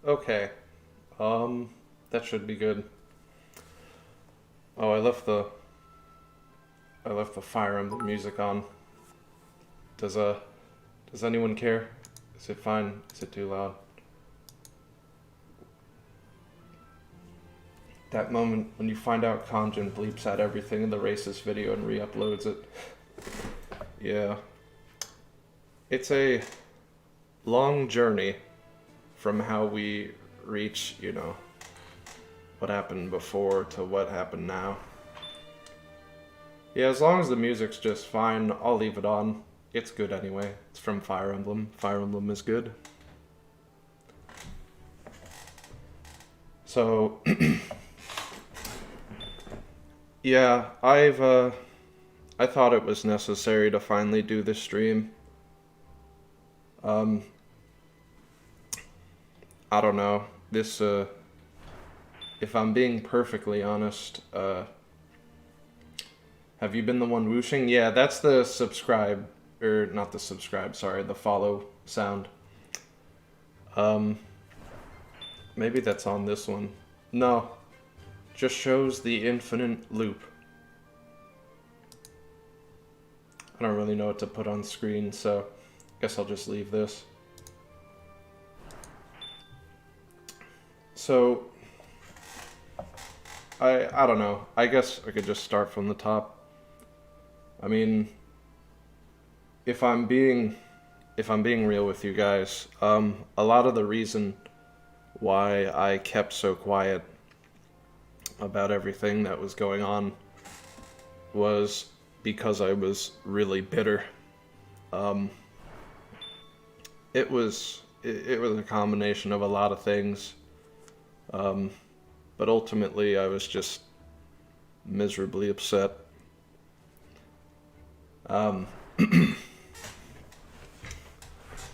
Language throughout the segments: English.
Okay. That should be good. Oh, I left the Fire Emblem music on. Does anyone care? Is it fine? Is it too loud? That moment when you find out Khonjin bleeps out everything in the racist video and re-uploads it. Yeah. It's a long journey from how we reach, what happened before to what happened now. Yeah, as long as the music's just fine, I'll leave it on. It's good anyway. It's from Fire Emblem. Fire Emblem is good. So, yeah, I thought it was necessary to finally do this stream. I don't know. If I'm being perfectly honest, have you been the one whooshing? Yeah, that's the subscribe, or not the subscribe, sorry, the follow sound. Maybe that's on this one. No, just shows the infinite loop. I don't really know what to put on screen, so I guess I'll just leave this. So, I don't know. I guess I could just start from the top. I mean, if I'm being real with you guys, a lot of the reason why I kept so quiet about everything that was going on was because I was really bitter. It was a combination of a lot of things. But ultimately I was just miserably upset.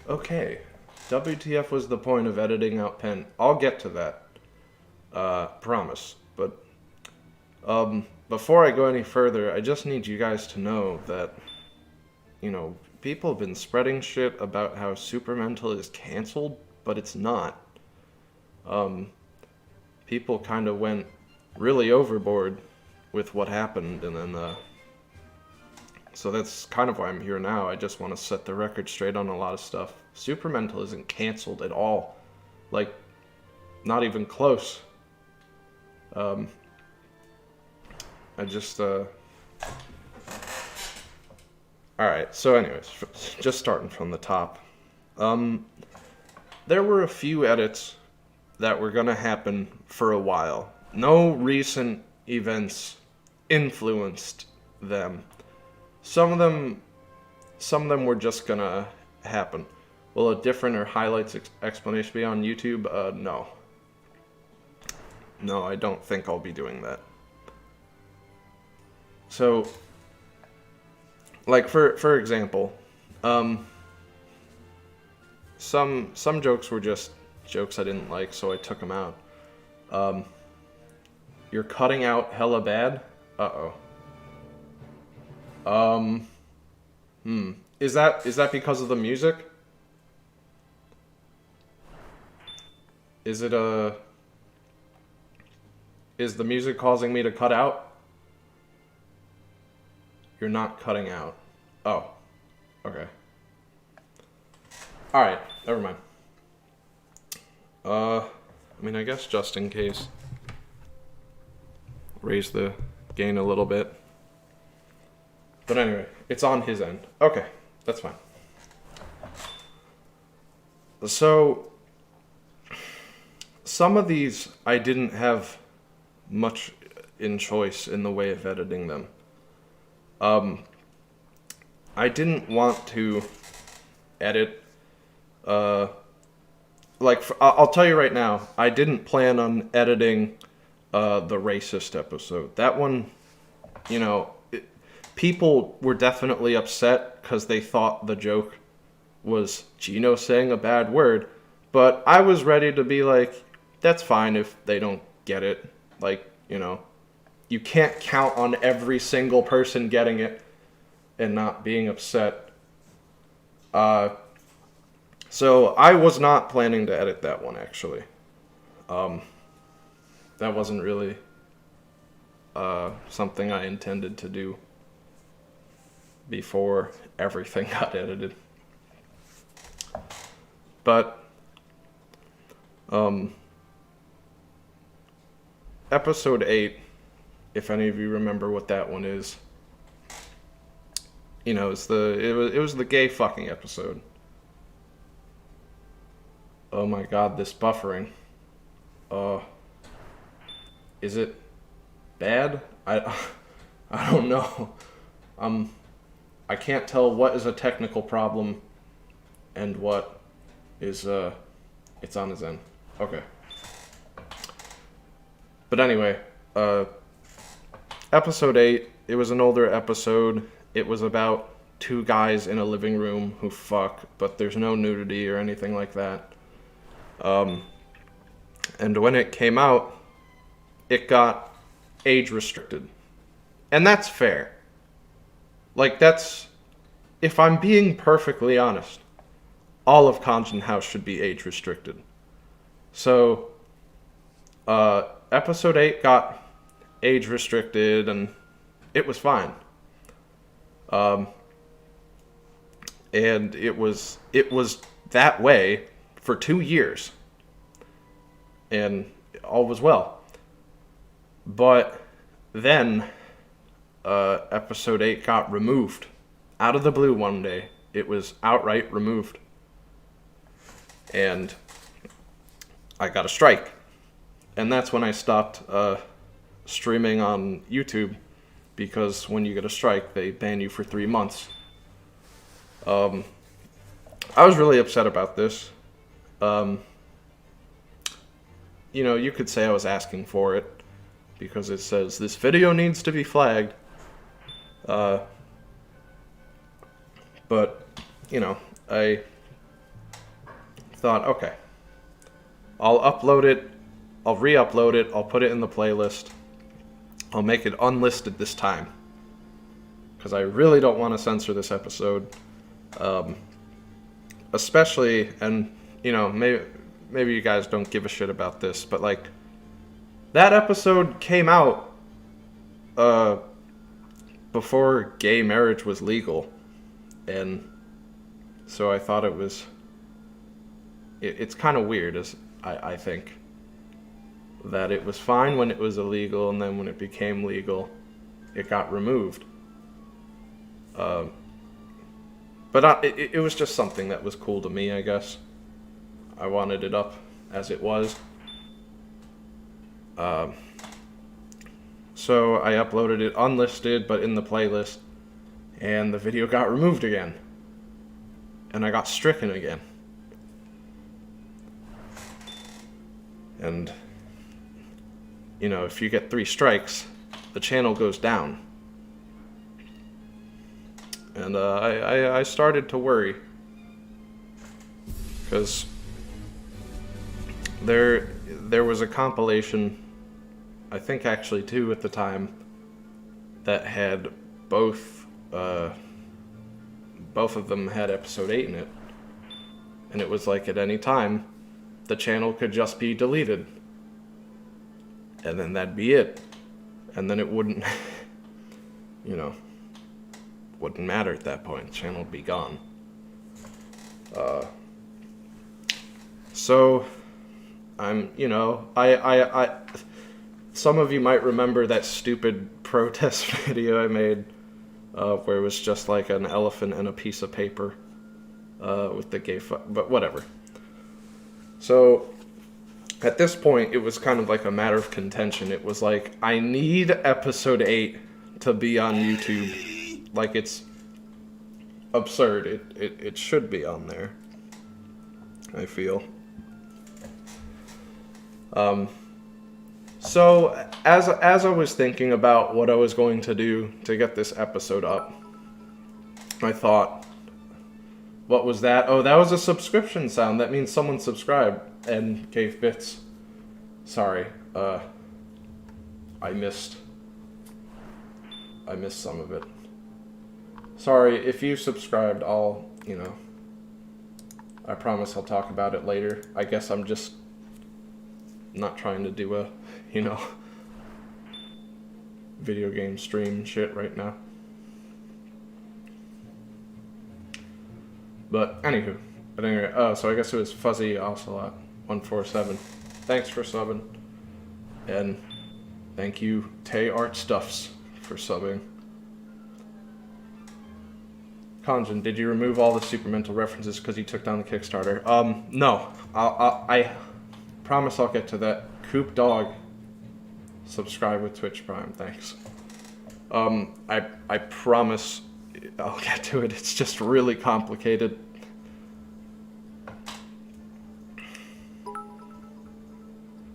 Okay. WTF was the point of editing out pen? I'll get to that. Promise. But, before I go any further, I just need you guys to know that, people have been spreading shit about how Supermental is canceled, but it's not. People kind of went really overboard with what happened, and then, so that's kind of why I'm here now. I just want to set the record straight on a lot of stuff. Supermental isn't canceled at all. Like, not even close. I just, Alright, so anyways, just starting from the top. There were a few edits that were gonna happen for a while. No recent events influenced them. Some of them were just gonna happen. Will a different or highlights explanation be on YouTube? No. No, I don't think I'll be doing that. So, like for example, some jokes were just jokes I didn't like, so I took them out. You're cutting out hella bad? Uh-oh. Is that because of the music? Is the music causing me to cut out? You're not cutting out. Oh. Okay. Alright, never mind. I guess just in case. Raise the gain a little bit. But anyway, it's on his end. Okay, that's fine. So, some of these I didn't have much in choice in the way of editing them. I didn't want to edit, I'll tell you right now, I didn't plan on editing the racist episode. That one, people were definitely upset because they thought the joke was Gino saying a bad word, but I was ready to be like, that's fine if they don't get it. Like, you can't count on every single person getting it and not being upset. So I was not planning to edit that one, actually. That wasn't really something I intended to do before everything got edited. But episode 8, if any of you remember what that one is, you know, it was the gay fucking episode. Oh my god, this buffering. Is it bad? I don't know. I can't tell what is a technical problem and what is it's on his end. Okay. But anyway, episode 8, it was an older episode. It was about 2 guys in a living room who fuck, but there's no nudity or anything like that. And when it came out, it got age restricted. And that's fair. Like, that's, if I'm being perfectly honest, all of Khonjin House should be age restricted. So, episode 8 got age restricted and it was fine. And it was that way for 2 years. And all was well. But then episode 8 got removed. Out of the blue one day. It was outright removed. And I got a strike. And that's when I stopped streaming on YouTube. Because when you get a strike, they ban you for 3 months. I was really upset about this. You know, you could say I was asking for it. Because it says, this video needs to be flagged. But, you know, I thought, okay, I'll upload it, I'll re-upload it, I'll put it in the playlist, I'll make it unlisted this time, because I really don't want to censor this episode, especially, and, you know, maybe you guys don't give a shit about this, but, like, that episode came out, before gay marriage was legal, and so I thought it was, it's kind of weird, as I think, that it was fine when it was illegal, and then when it became legal, it got removed. But it was just something that was cool to me, I guess. I wanted it up as it was. So I uploaded it unlisted, but in the playlist, and the video got removed again. And I got stricken again. And, you know, if you get 3 strikes, the channel goes down. And I started to worry. Because there was a compilation, I think actually 2 at the time, that had both of them had episode 8 in it. And it was like at any time, the channel could just be deleted. And then that'd be it. And then it wouldn't, you know, wouldn't matter at that point. The channel would be gone. So, I'm, you know, I some of you might remember that stupid protest video I made, where it was just like an elephant and a piece of paper, with the gay but whatever. So, at this point, it was kind of like a matter of contention. It was like, I need episode 8 to be on YouTube. Like, it's absurd. It should be on there, I feel. So, as I was thinking about what I was going to do to get this episode up, I thought, what was that? Oh, that was a subscription sound. That means someone subscribed and gave bits. Sorry, I missed some of it. Sorry, if you subscribed, I'll, you know, I promise I'll talk about it later. I guess I'm just not trying to do a, you know, video game stream shit right now. But anywho, at any rate, so I guess it was Fuzzy Ocelot 147. Thanks for subbing, and thank you Tay Art Stuffs for subbing. Khonjin, did you remove all the Supermental references because you took down the Kickstarter? No. I promise I'll get to that. Coop Dog, subscribe with Twitch Prime, thanks. I promise I'll get to it. It's just really complicated.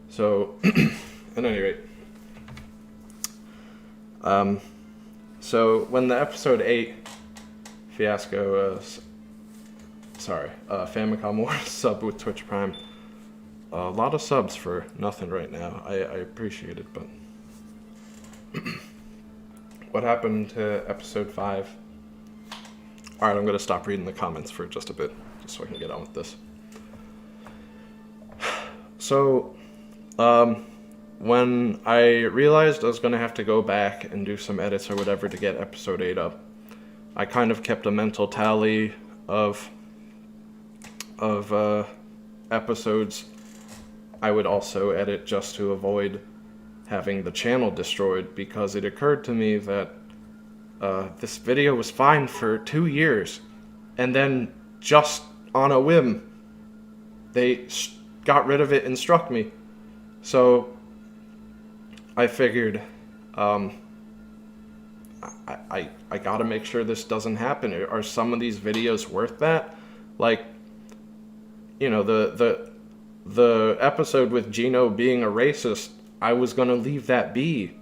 So, at any rate. So when the episode 8 fiasco, Famicom Wars sub with Twitch Prime. A lot of subs for nothing right now. I appreciate it, but what happened to episode 5? Alright, I'm gonna stop reading the comments for just a bit, just so I can get on with this. So, when I realized I was gonna have to go back and do some edits or whatever to get episode 8 up, I kind of kept a mental tally of episodes I would also edit just to avoid having the channel destroyed, because it occurred to me that this video was fine for 2 years, and then just on a whim they got rid of it and struck me. So I figured I gotta make sure this doesn't happen. Are some of these videos worth that? Like, you know, the episode with Gino being a racist, I was gonna leave that be,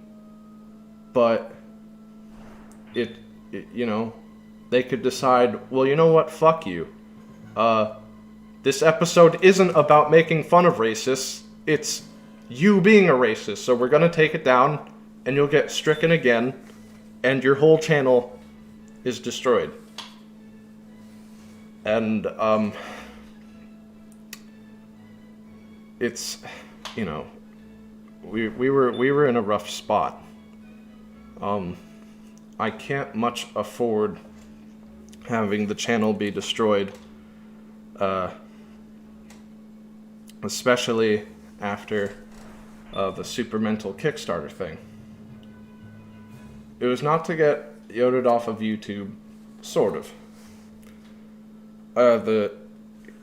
but it you know, they could decide, well, you know what, fuck you. This episode isn't about making fun of racists, it's you being a racist, so we're gonna take it down, and you'll get stricken again, and your whole channel is destroyed. And, it's, you know, we were in a rough spot. I can't much afford having the channel be destroyed, especially after the Supermental Kickstarter thing. It was not to get Yoda'd off of YouTube, sort of.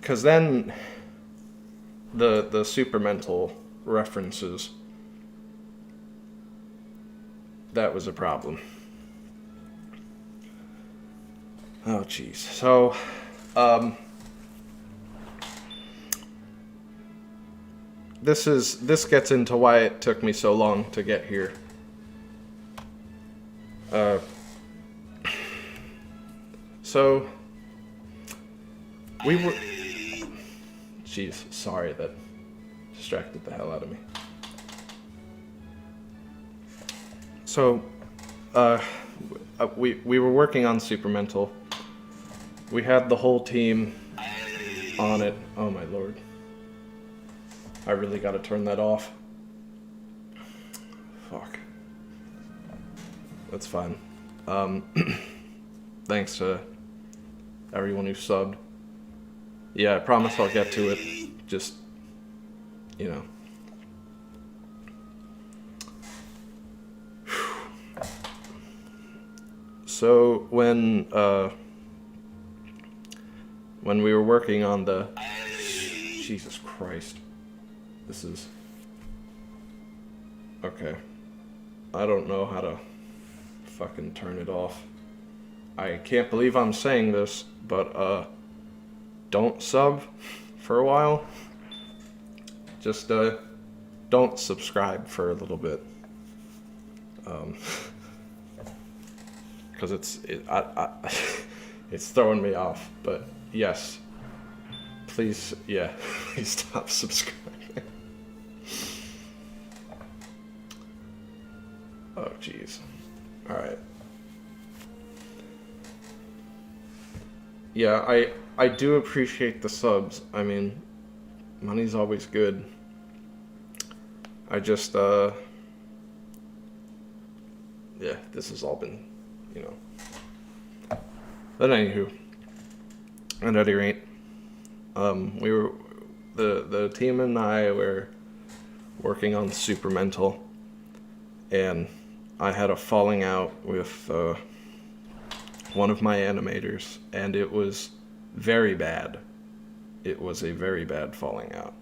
Cause then the Supermental references, that was a problem. Oh jeez. So, this gets into why it took me so long to get here. So we were. Jeez, sorry, that distracted the hell out of me. So, we were working on Supermental. We had the whole team on it. Oh my lord. I really gotta turn that off. Fuck. That's fine. Thanks to everyone who subbed. Yeah, I promise I'll get to it. Just, you know. So when we were working on the... Jesus Christ. This is... Okay. I don't know how to fucking turn it off. I can't believe I'm saying this, but don't sub for a while. Just don't subscribe for a little bit. Because it's throwing me off. But yes, please, yeah, please stop subscribing. Oh jeez. All right. Yeah, I do appreciate the subs. I mean, money's always good. I just, yeah, this has all been, you know. But anywho, at any rate, the team and I were working on Supermental, and I had a falling out with one of my animators, and it was very bad. It was a very bad falling out.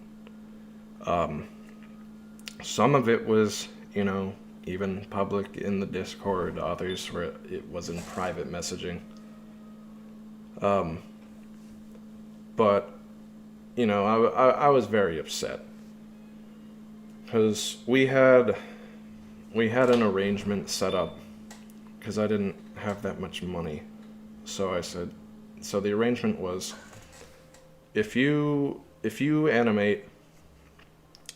Some of it was, you know, even public in the Discord. Others were, it was in private messaging. But, you know, I was very upset. Because we had an arrangement set up, because I didn't have that much money. So I said, so the arrangement was, if you animate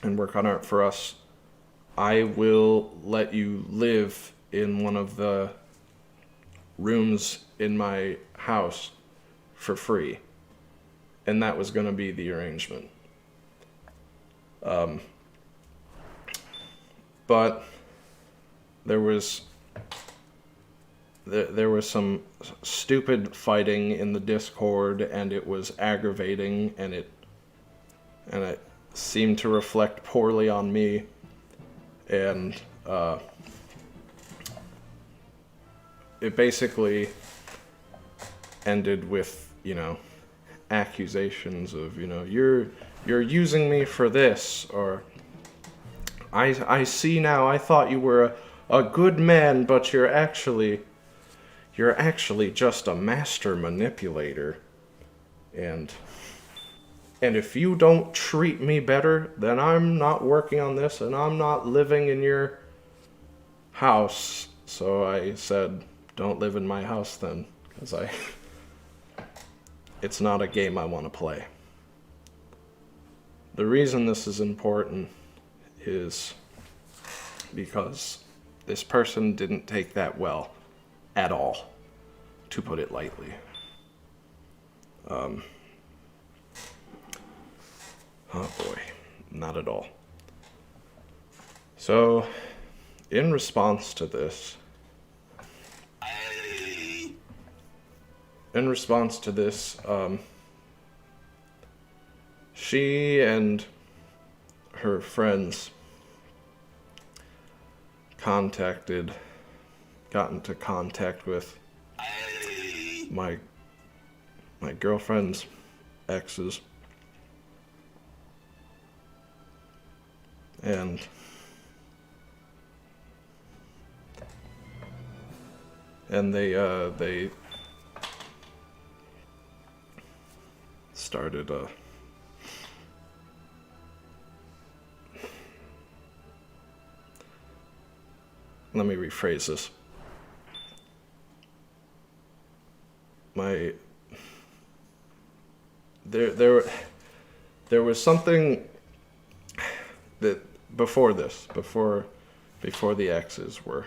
and work on art for us, I will let you live in one of the rooms in my house for free. And that was going to be the arrangement. But there was some stupid fighting in the Discord, and it was aggravating, and it seemed to reflect poorly on me, and it basically ended with, you know, accusations of, you know, you're using me for this, or I see now, I thought you were a good man, but you're actually just a master manipulator. And if you don't treat me better, then I'm not working on this, and I'm not living in your house. So I said, don't live in my house then, because it's not a game I want to play. The reason this is important is because this person didn't take that well at all, to put it lightly. Oh boy, not at all. So, in response to this, she and her friends got into contact with my girlfriend's exes, and they started let me rephrase this. There was something that before the exes were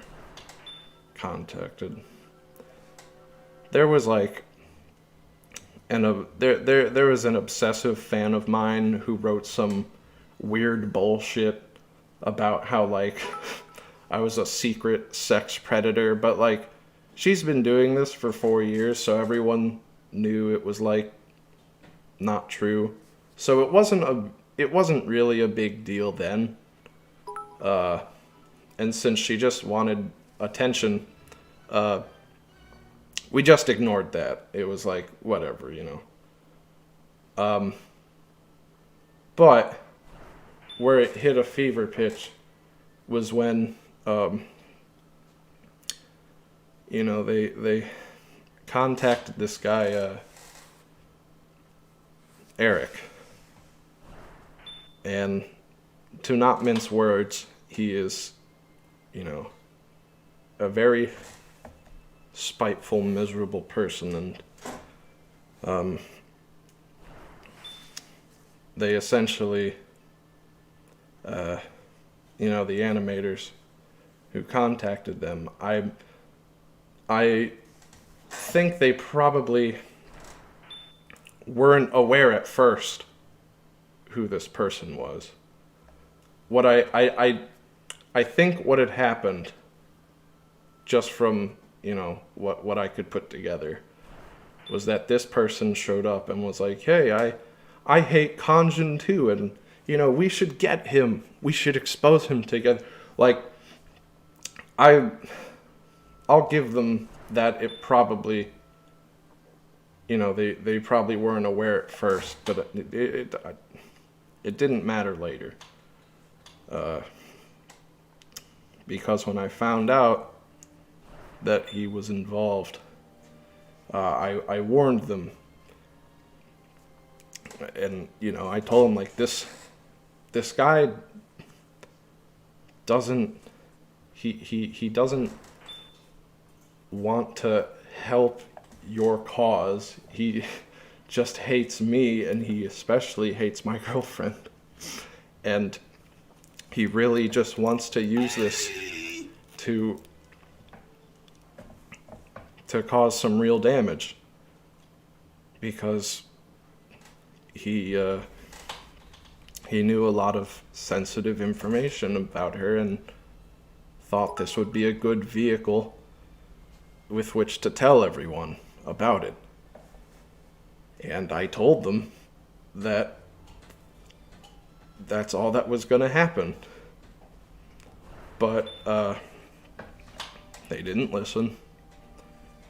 contacted, there was like there was an obsessive fan of mine who wrote some weird bullshit about how, like, I was a secret sex predator, but, like, she's been doing this for 4 years, so everyone knew it was, like, not true. So it wasn't really a big deal then. And since she just wanted attention, we just ignored that. It was like, whatever, you know. But where it hit a fever pitch was when, you know, they contacted this guy, Eric. And to not mince words, he is, you know, a very spiteful, miserable person, and they essentially, you know, the animators who contacted them, I think they probably weren't aware at first who this person was. what I think what had happened, just from, you know, what I could put together, was that this person showed up and was like, hey, I hate Khonjin too, and, you know, we should get him. We should expose him together. Like, I'll give them that it probably, you know, they probably weren't aware at first, but it didn't matter later. Because when I found out that he was involved, I warned them. And, you know, I told him, like, this guy doesn't, he doesn't want to help your cause. He just hates me, and he especially hates my girlfriend. And he really just wants to use this to cause some real damage, because he knew a lot of sensitive information about her and thought this would be a good vehicle with which to tell everyone about it. And I told them that that's all that was going to happen. But they didn't listen.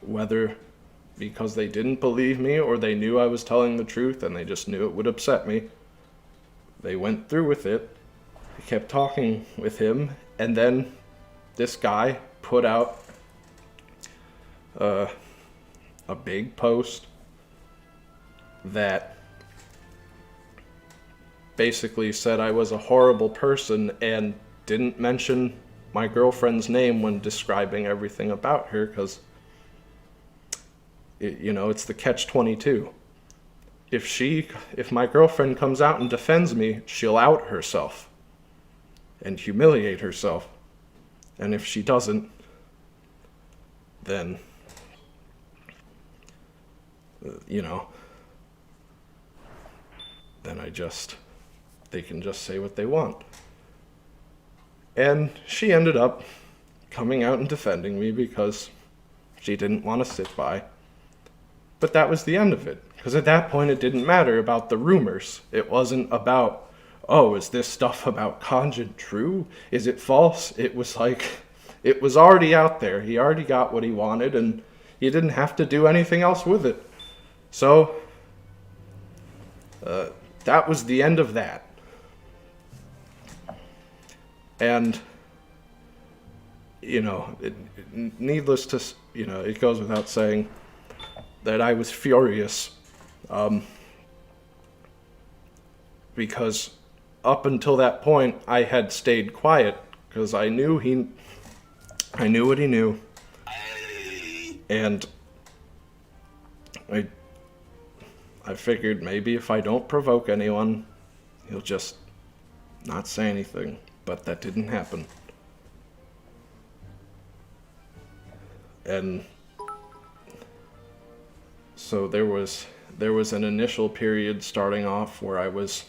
Whether because they didn't believe me or they knew I was telling the truth and they just knew it would upset me, they went through with it. I kept talking with him, and then this guy put out a big post that basically said I was a horrible person and didn't mention my girlfriend's name when describing everything about her, because, you know, it's the catch-22. If my girlfriend comes out and defends me, she'll out herself and humiliate herself. And if she doesn't, then, you know, then they can just say what they want. And she ended up coming out and defending me because she didn't want to sit by. But that was the end of it, because at that point it didn't matter about the rumors. It wasn't about, oh, is this stuff about Khonjin true? Is it false? It was like, it was already out there. He already got what he wanted, and he didn't have to do anything else with it. So, that was the end of that. And, you know, needless to, you know, it goes without saying that I was furious, because up until that point I had stayed quiet, because I knew what he knew, and I figured maybe if I don't provoke anyone, he'll just not say anything. But that didn't happen. And so there was an initial period starting off where I was,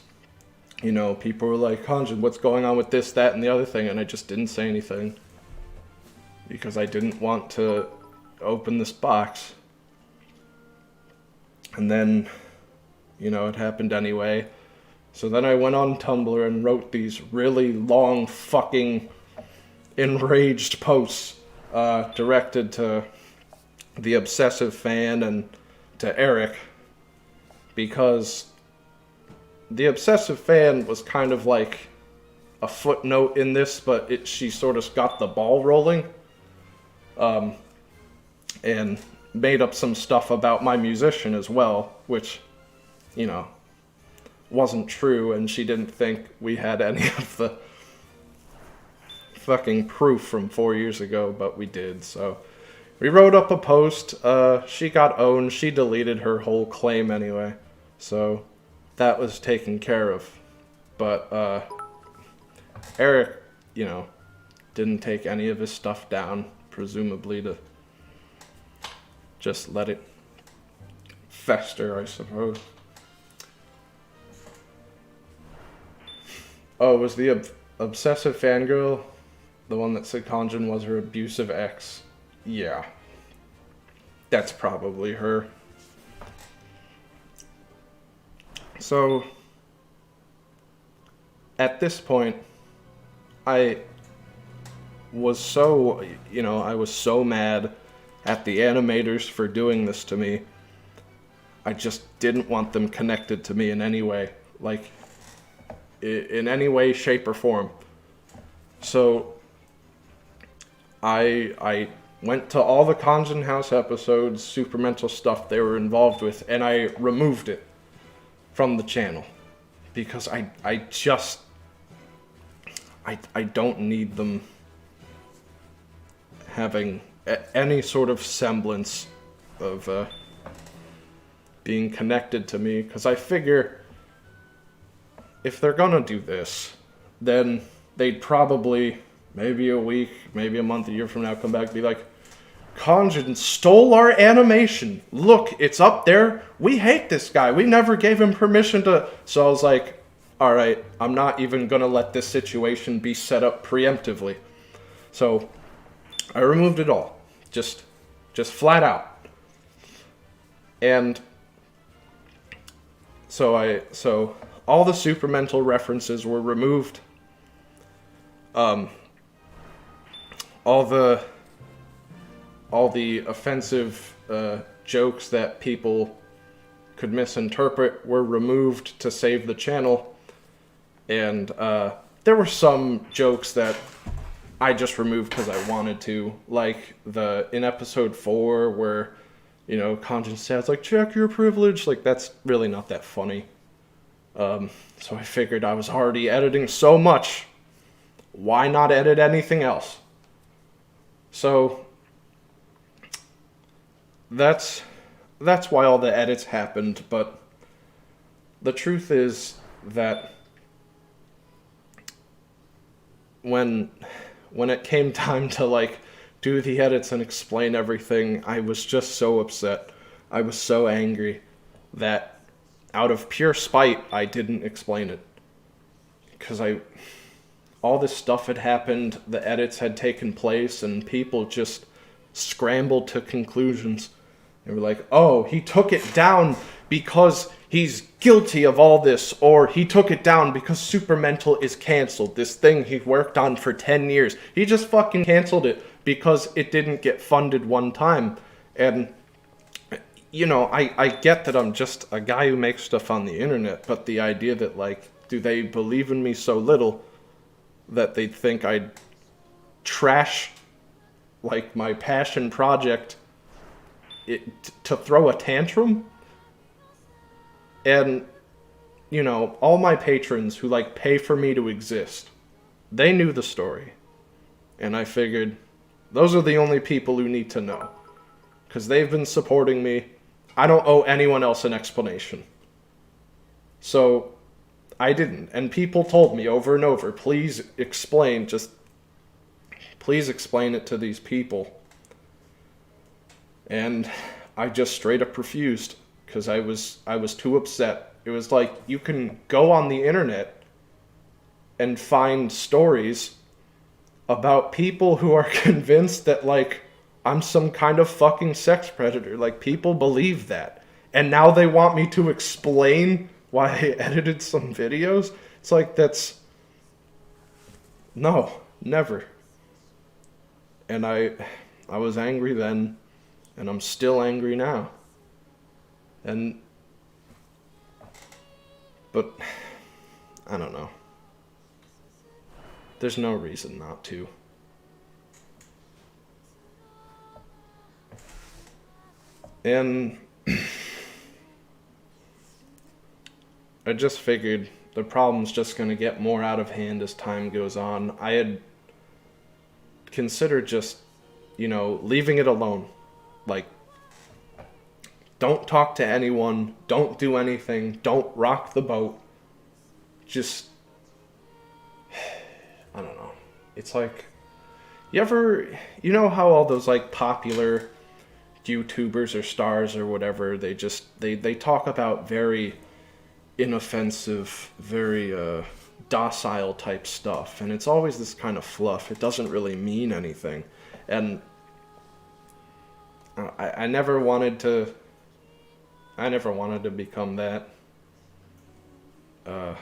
you know, people were like, Khonjin, what's going on with this, that, and the other thing? And I just didn't say anything, because I didn't want to open this box. And then, you know, it happened anyway. So then I went on Tumblr and wrote these really long fucking enraged posts directed to the obsessive fan and to Eric, because the obsessive fan was kind of like a footnote in this, but she sort of got the ball rolling, and made up some stuff about my musician as well, which, you know, wasn't true, and she didn't think we had any of the fucking proof from 4 years ago, but we did. So we wrote up a post. She got owned. She deleted her whole claim anyway, so that was taken care of. But Eric, you know, didn't take any of his stuff down, presumably to just let it fester, I suppose. Oh, it was the obsessive fangirl, the one that said Khonjin was her abusive ex, yeah, that's probably her. So, at this point, I was so, I was so mad at the animators for doing this to me. I just didn't want them connected to me in any way, like, in any way, shape, or form. So, I went to all the Khonjin House episodes, Supermental stuff they were involved with, and I removed it from the channel. Because I don't need them having any sort of semblance of being connected to me, because I figure if they're gonna do this, then they'd probably, maybe a week, maybe a month, a year from now, come back and be like, Khonjin stole our animation. Look, it's up there. We hate this guy. We never gave him permission to... So I was like, alright, I'm not even gonna let this situation be set up preemptively. So I removed it all. Just flat out. And so all the Supermental references were removed. All the offensive jokes that people could misinterpret were removed to save the channel. And there were some jokes that I just removed because I wanted to, like in episode 4 where, Khonjin says, like, check your privilege, like, that's really not that funny. So I figured I was already editing so much, why not edit anything else? So that's why all the edits happened, but the truth is that when it came time to, like, do the edits and explain everything, I was just so upset. I was so angry that out of pure spite, I didn't explain it. Because all this stuff had happened, the edits had taken place, and people just scrambled to conclusions. They were like, oh, he took it down because he's guilty of all this, or he took it down because Supermental is canceled, this thing he worked on for 10 years. He just fucking canceled it because it didn't get funded one time. And, I get that I'm just a guy who makes stuff on the internet, but the idea that, like, do they believe in me so little that they'd think I'd trash, like, my passion project to throw a tantrum? And, all my patrons who, like, pay for me to exist, they knew the story. And I figured, those are the only people who need to know. Because they've been supporting me. I don't owe anyone else an explanation. So, I didn't. And people told me over and over, please explain it to these people. And I just straight up refused. Because I was too upset. It was like, you can go on the internet and find stories about people who are convinced that, like, I'm some kind of fucking sex predator. Like, people believe that. And now they want me to explain why I edited some videos? It's like, that's... No, never. And I was angry then, and I'm still angry now. But, I don't know. There's no reason not to. And I just figured the problem's just going to get more out of hand as time goes on. I had considered just, leaving it alone. Like, don't talk to anyone, don't do anything, don't rock the boat. Just, I don't know. It's like, you know how all those, like, popular YouTubers or stars or whatever, they talk about very inoffensive, very docile type stuff, and it's always this kind of fluff. It doesn't really mean anything, and I never wanted to. I never wanted to become that. But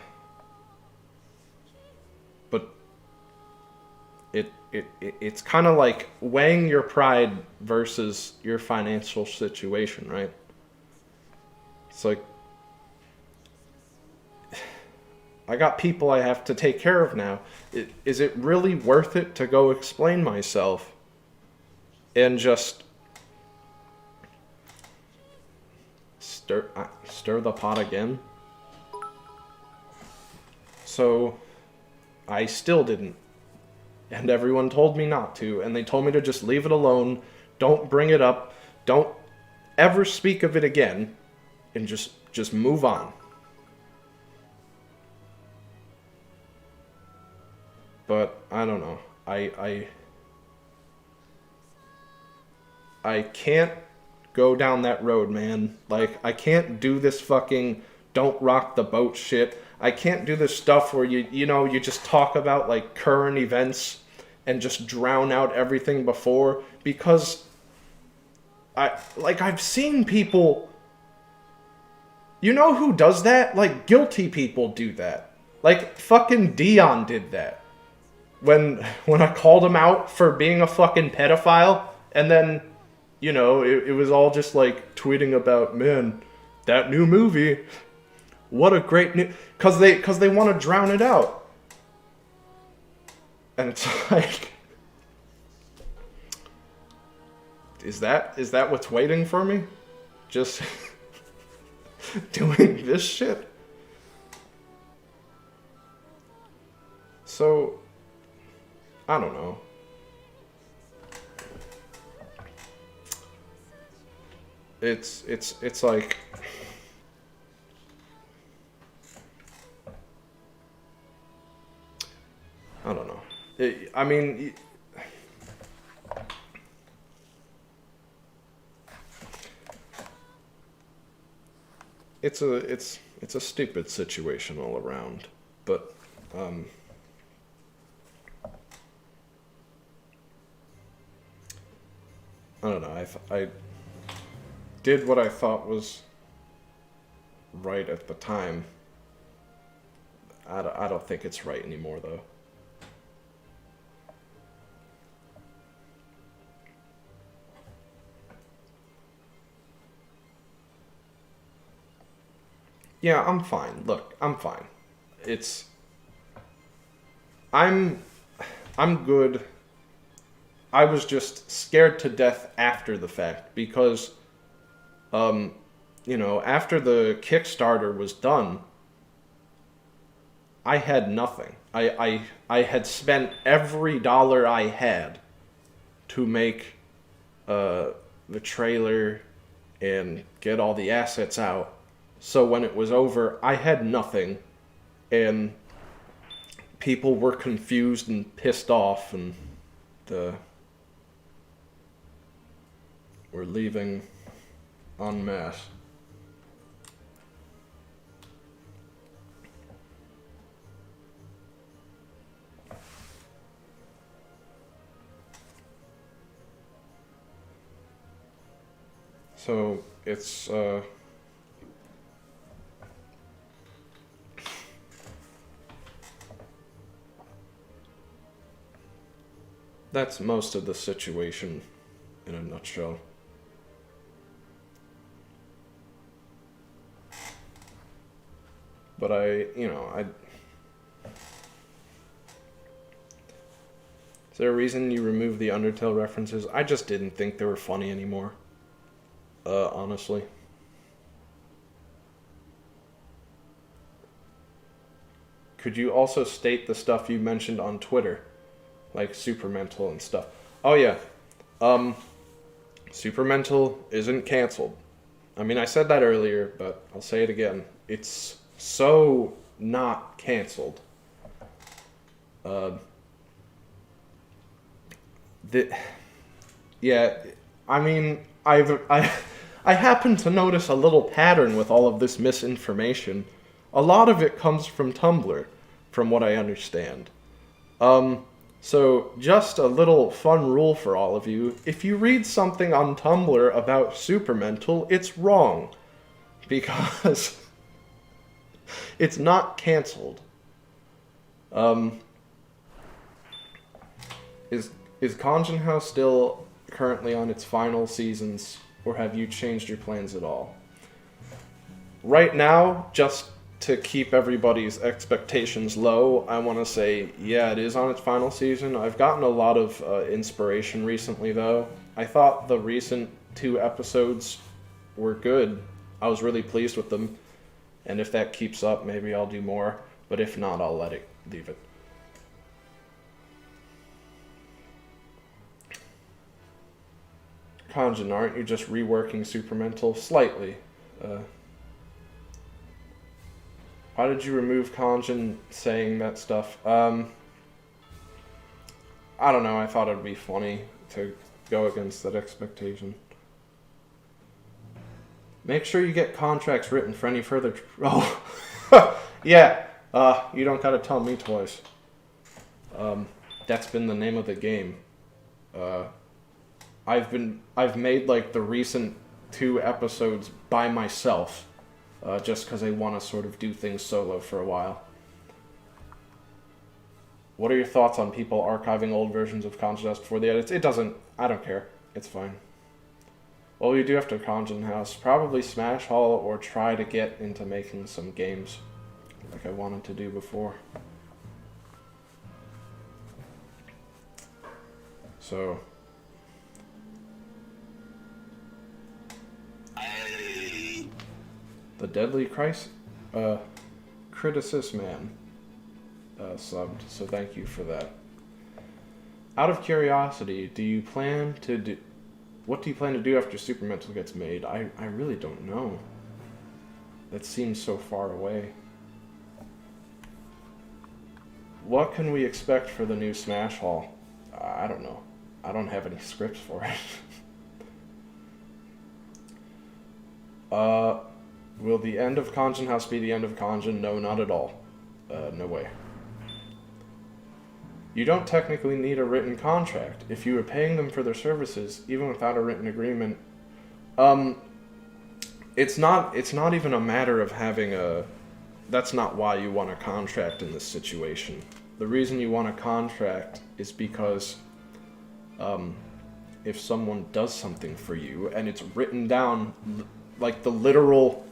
it's kind of like weighing your pride versus your financial situation, right? It's like, I got people I have to take care of now. Is it really worth it to go explain myself and just stir the pot again? So I still didn't. And everyone told me not to, and they told me to just leave it alone, don't bring it up, don't ever speak of it again, and just move on. But I don't know. I can't go down that road, man. Like, I can't do this fucking don't rock the boat shit. I can't do this stuff where you just talk about like current events and just drown out everything before, because I've seen people. You know who does that? Like, guilty people do that. Like, fucking Dion did that. When I called him out for being a fucking pedophile, and then, it was all just like tweeting about, man, that new movie, what a great new, cause they want to drown it out. And it's like, is that what's waiting for me? Just doing this shit? So, I don't know. It's like, I don't know. I mean, it's a stupid situation all around, but I don't know. I did what I thought was right at the time. I don't think it's right anymore, though. Yeah, I'm fine. Look, I'm fine. I'm good. I was just scared to death after the fact because, after the Kickstarter was done, I had nothing. I had spent every dollar I had to make the trailer and get all the assets out. So when it was over, I had nothing, and people were confused and pissed off, and we're leaving en masse. So it's that's most of the situation in a nutshell. But is there a reason you removed the Undertale references? I just didn't think they were funny anymore. Honestly. Could you also state the stuff you mentioned on Twitter? Like Supermental and stuff. Oh yeah. Supermental isn't canceled. I mean, I said that earlier, but I'll say it again. It's so not canceled. Yeah, I mean, I happen to notice a little pattern with all of this misinformation. A lot of it comes from Tumblr. from what I understand. So just a little fun rule for all of you. If you read something on Tumblr about Supermental, it's wrong. Because it's not canceled. Is Khonjin House still currently on its final seasons, or have you changed your plans at all? Right now, just to keep everybody's expectations low, I want to say, yeah, it is on its final season. I've gotten a lot of inspiration recently, though. I thought the recent 2 episodes were good. I was really pleased with them. And if that keeps up, maybe I'll do more. But if not, I'll leave it. Khonjin, aren't you just reworking Supermental? Slightly. Why did you remove Khonjin saying that stuff? I don't know, I thought it'd be funny to go against that expectation. Make sure you get contracts written for any further... Oh! Yeah! You don't gotta tell me twice. That's been the name of the game. I've made like the recent 2 episodes by myself, just because I want to sort of do things solo for a while. What are your thoughts on people archiving old versions of Khonjin House before the edits? I don't care. It's fine. What will you do after Khonjin House? Probably Smash Hall or try to get into making some games like I wanted to do before. So... The Deadly Criticis Man subbed, so thank you for that. Out of curiosity, what do you plan to do after Supermental gets made? I really don't know. That seems so far away. What can we expect for the new Smash Hall? I don't know. I don't have any scripts for it. Will the end of Khonjin House be the end of Khonjin? No, not at all. No way. You don't technically need a written contract. If you were paying them for their services, even without a written agreement, it's not even a matter of having a... That's not why you want a contract in this situation. The reason you want a contract is because if someone does something for you and it's written down, like the literal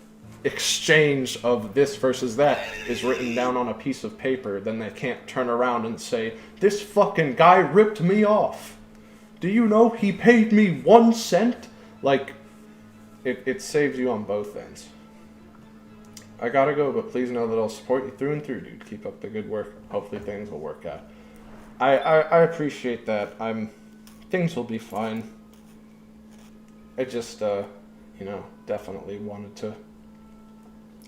exchange of this versus that is written down on a piece of paper, then they can't turn around and say, this fucking guy ripped me off. Do you know he paid me 1 cent? Like, it saves you on both ends. I gotta go, but please know that I'll support you through and through, dude. Keep up the good work. Hopefully things will work out. I appreciate that. Things will be fine. I just, definitely wanted to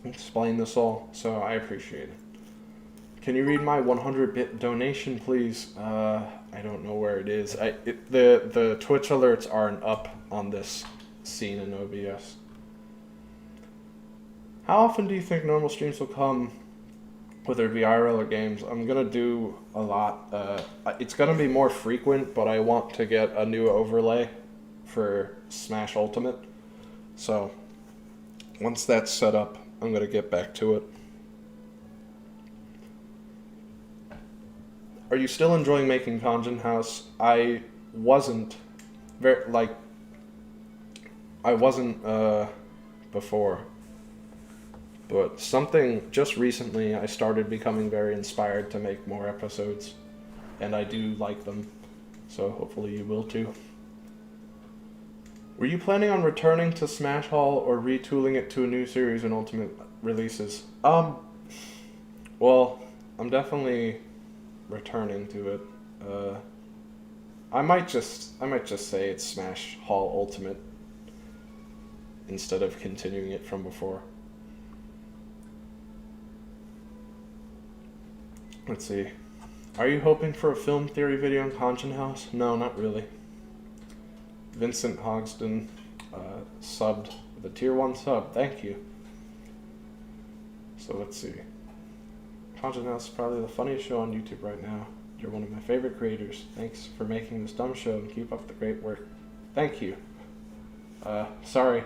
explain this all, so I appreciate it. Can you read my 100-bit donation, please? I don't know where it is. The Twitch alerts aren't up on this scene in OBS. How often do you think normal streams will come, whether it be IRL or games? I'm gonna do a lot. It's gonna be more frequent, but I want to get a new overlay for Smash Ultimate. So, once that's set up, I'm gonna get back to it. Are you still enjoying making Khonjin House? I wasn't before. But just recently I started becoming very inspired to make more episodes. And I do like them. So hopefully you will too. Were you planning on returning to Smash Hall or retooling it to a new series and Ultimate releases? Well, I'm definitely returning to it. I might just say it's Smash Hall Ultimate instead of continuing it from before. Let's see. Are you hoping for a film theory video on Khonjin House? No, not really. Vincent Hogston subbed with a tier 1 sub. Thank you. So let's see. Khonjin is probably the funniest show on YouTube right now. You're one of my favorite creators. Thanks for making this dumb show and keep up the great work. Thank you. Sorry.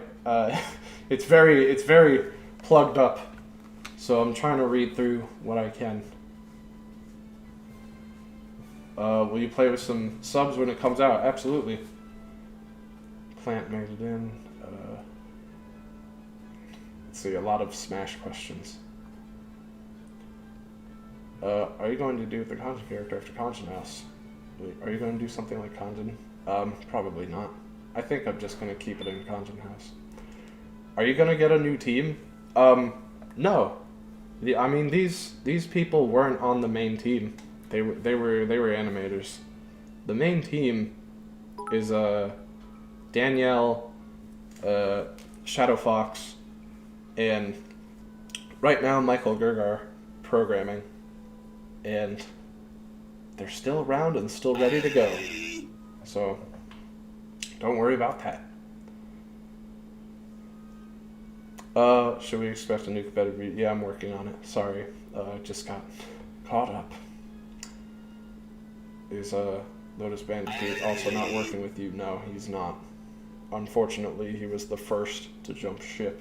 It's very plugged up, so I'm trying to read through what I can. Will you play with some subs when it comes out? Absolutely. Plant made it in. Let's see, a lot of Smash questions. Are you going to do the Khonjin character after Khonjin House? Are you going to do something like Khonjin? Probably not. I think I'm just going to keep it in Khonjin House. Are you going to get a new team? No. I mean, these people weren't on the main team. They were animators. The main team is Danielle, Shadow Fox, and right now Michael Gergar programming, and they're still around and still ready to go. So don't worry about that. Should we expect a new competitive review? Yeah, I'm working on it. Sorry, just got caught up. Is Lotus Bandicoot also not working with you? No, he's not. Unfortunately, he was the first to jump ship.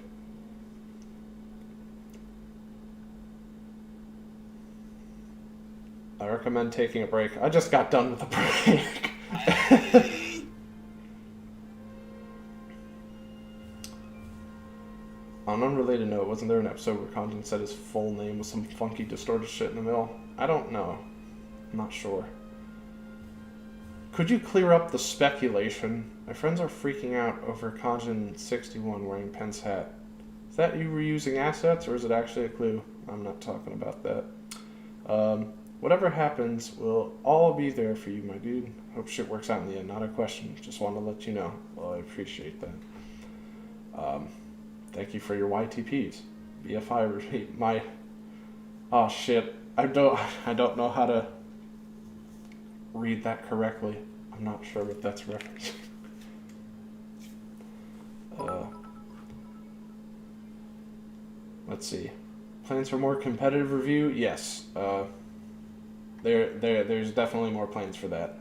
I recommend taking a break. I just got done with a break. On an unrelated note, wasn't there an episode where Khonjin said his full name was some funky distorted shit in the middle? I don't know. I'm not sure. Could you clear up the speculation? My friends are freaking out over Khonjin 61 wearing Penn's hat. Is that you reusing assets, or is it actually a clue? I'm not talking about that. Whatever happens, we'll all be there for you, my dude. Hope shit works out in the end. Not a question. Just want to let you know. Well, I appreciate that. Thank you for your YTPs. BFI repeat. Oh shit. I don't know how to read that correctly. I'm not sure what that's referencing. Let's see. Plans for more competitive review? Yes. There's definitely more plans for that.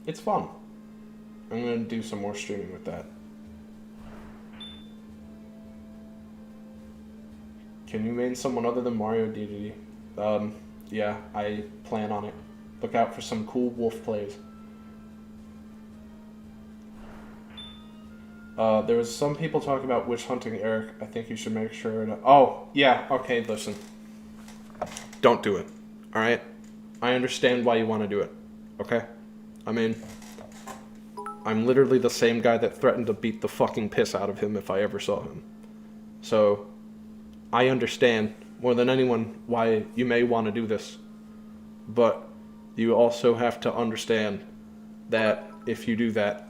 It's fun. I'm gonna do some more streaming with that. Can you main someone other than Mario DDD? Yeah, I plan on it. Look out for some cool wolf plays. There was some people talking about witch hunting Eric. I think you should make sure to... Oh, yeah, okay, listen. Don't do it, alright? I understand why you want to do it, okay? I mean, I'm literally the same guy that threatened to beat the fucking piss out of him if I ever saw him. So, I understand more than anyone why you may want to do this. But you also have to understand that if you do that,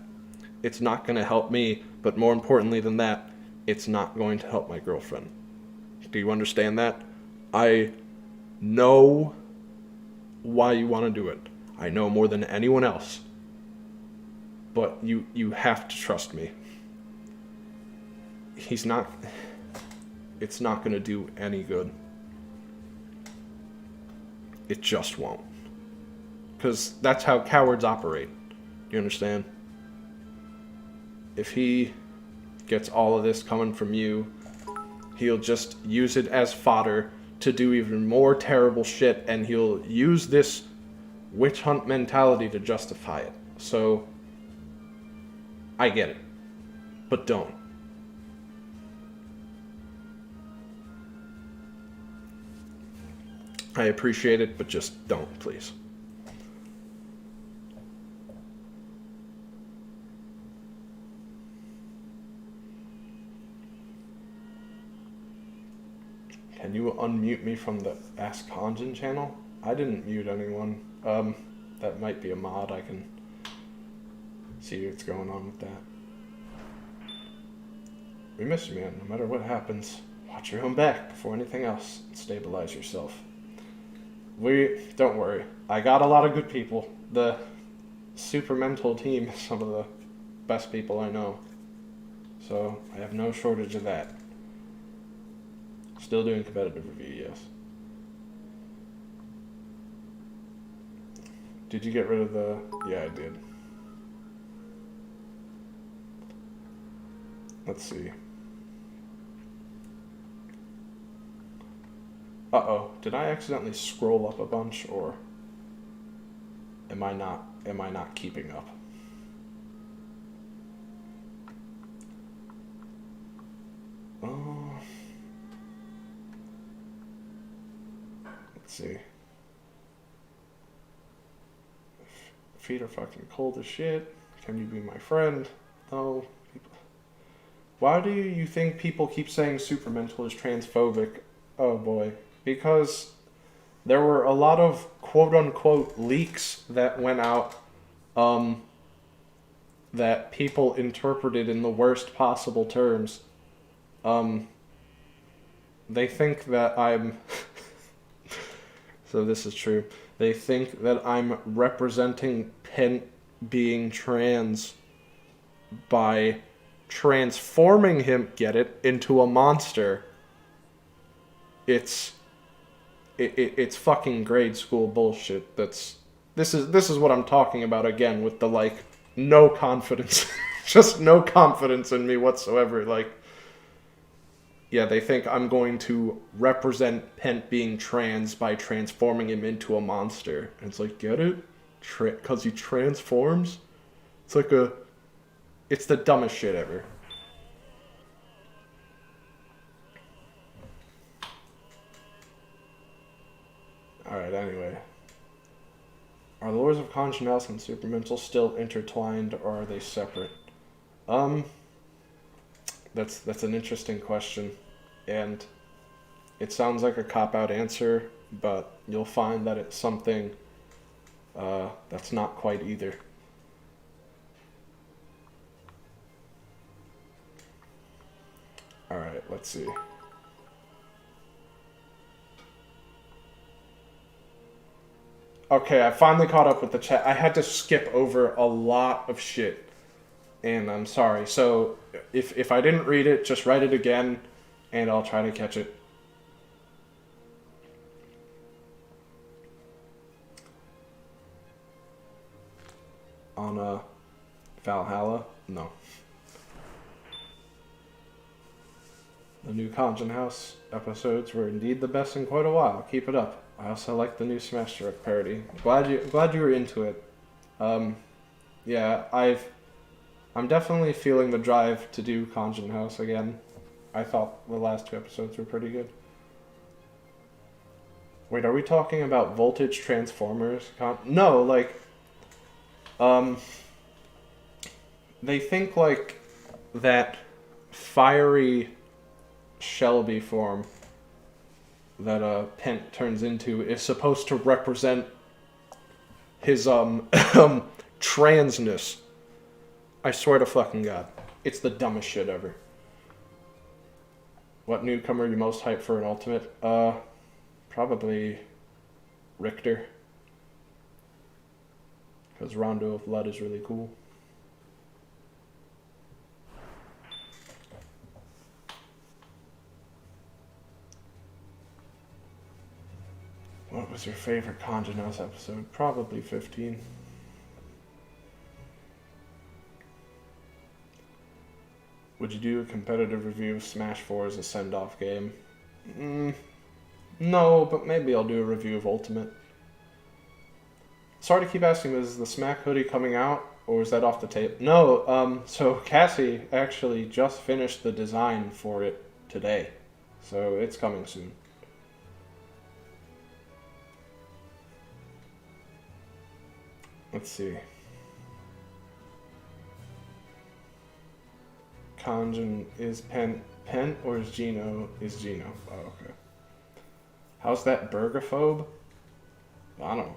it's not going to help me, but more importantly than that, it's not going to help my girlfriend. Do you understand that? I know why you want to do it. I know more than anyone else. But you have to trust me. It's not going to do any good. It just won't. Because that's how cowards operate. Do you understand? If he gets all of this coming from you, he'll just use it as fodder to do even more terrible shit, and he'll use this witch hunt mentality to justify it. So, I get it. But don't. I appreciate it, but just don't, please. Can you unmute me from the Ask Khonjin channel? I didn't mute anyone. That might be a mod. I can see what's going on with that. We miss you, man. No matter what happens, watch your own back before anything else and stabilize yourself. Don't worry. I got a lot of good people. The Supermental team is some of the best people I know. So I have no shortage of that. Still doing competitive review, yes. Did you get rid of the... Yeah, I did. Let's see. Uh-oh. Did I accidentally scroll up a bunch, or am I not keeping up? Oh. Let's see. Feet are fucking cold as shit. Can you be my friend? No. Why do you think people keep saying Supermental is transphobic? Oh boy. Because there were a lot of quote-unquote leaks that went out that people interpreted in the worst possible terms. They think that I'm... So this is true. They think that I'm representing Pent being trans by transforming him, get it, into a monster. It's fucking grade school bullshit. This is what I'm talking about again with the like no confidence. Just no confidence in me whatsoever. Like, yeah, they think I'm going to represent Pent being trans by transforming him into a monster. And it's like, get it? Because he transforms? It's like it's the dumbest shit ever. Alright, anyway. Are the lores of Khonjin and Supermental still intertwined, or are they separate? That's an interesting question, and it sounds like a cop-out answer, but you'll find that it's something that's not quite either. Alright, let's see. Okay, I finally caught up with the chat. I had to skip over a lot of shit, and I'm sorry. So if I didn't read it, just write it again, and I'll try to catch it. On Valhalla? No. The new Khonjin House episodes were indeed the best in quite a while. Keep it up. I also like the new Smash Direct parody. Glad you were into it. Yeah, I'm definitely feeling the drive to do Khonjin House again. I thought the last two episodes were pretty good. Wait, are we talking about Voltage Transformers? No, like, they think like that fiery Shelby form that Pent turns into is supposed to represent his transness. I swear to fucking God. It's the dumbest shit ever. What newcomer are you most hyped for an ultimate? Probably Richter. Because Rondo of Blood is really cool. What was your favorite Khonjin House episode? Probably 15. Would you do a competitive review of Smash 4 as a send-off game? No, but maybe I'll do a review of Ultimate. Sorry to keep asking, is the Smack hoodie coming out, or is that off the tape? No, so Cassie actually just finished the design for it today, so it's coming soon. Let's see. Khonjin is Pent or is Gino? Is Gino. Oh, okay. How's that burgerphobe? I don't know.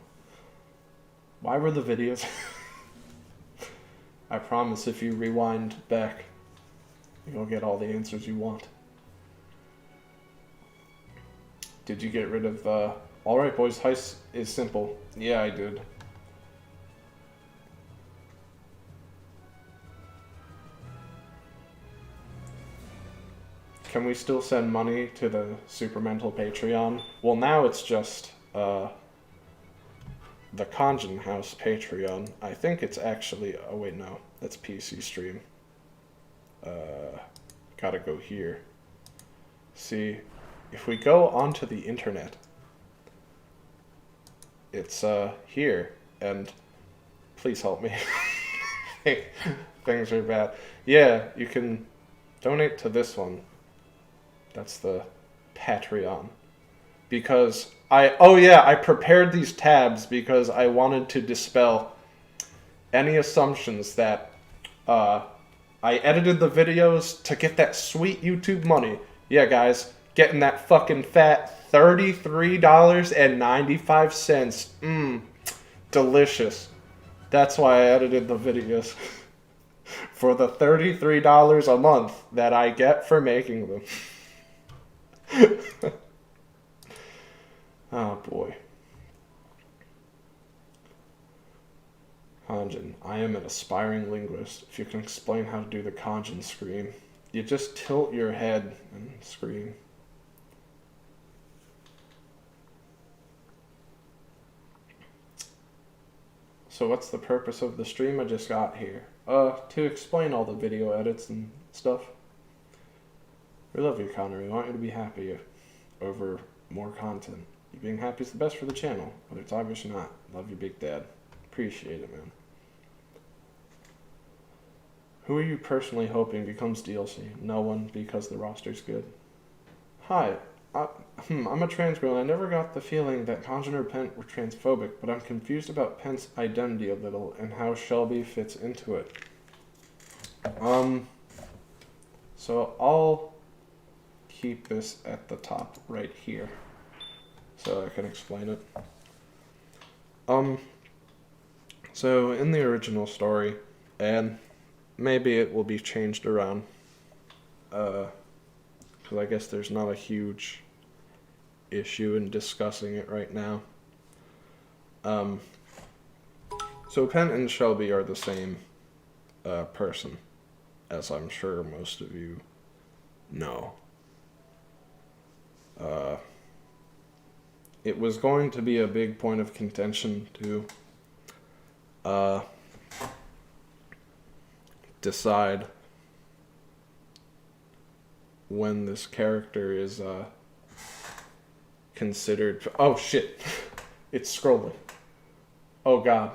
Why were the videos? I promise if you rewind back, you'll get all the answers you want. Did you get rid of the... Alright boys, heist is simple. Yeah, I did. Can we still send money to the Supermental Patreon? Well, now it's just, the Khonjin House Patreon. I think it's actually, oh wait, no, that's PC stream. Gotta go here. See, if we go onto the internet, it's here, and please help me. Things are bad. Yeah, you can donate to this one. That's the Patreon. Because I prepared these tabs because I wanted to dispel any assumptions that I edited the videos to get that sweet YouTube money. Yeah, guys, getting that fucking fat $33.95. Delicious. That's why I edited the videos. For the $33 a month that I get for making them. Oh boy. Khonjin. I am an aspiring linguist. If you can explain how to do the Khonjin scream. You just tilt your head and scream. So what's the purpose of the stream I just got here? To explain all the video edits and stuff. We love you, Connor. We want you to be happy over more content. You being happy is the best for the channel, but it's obvious you're not. Love you, Big Dad. Appreciate it, man. Who are you personally hoping becomes DLC? No one, because the roster's good. Hi, I'm a trans girl, and I never got the feeling that Khonjin or Pent were transphobic, but I'm confused about Pent's identity a little and how Shelby fits into it. So I'll keep this at the top right here so I can explain it. So in the original story, and maybe it will be changed around, because I guess there's not a huge issue in discussing it right now. So Penn and Shelby are the same person, as I'm sure most of you know. It was going to be a big point of contention to decide when this character is considered. Oh shit, it's scrolling. Oh god,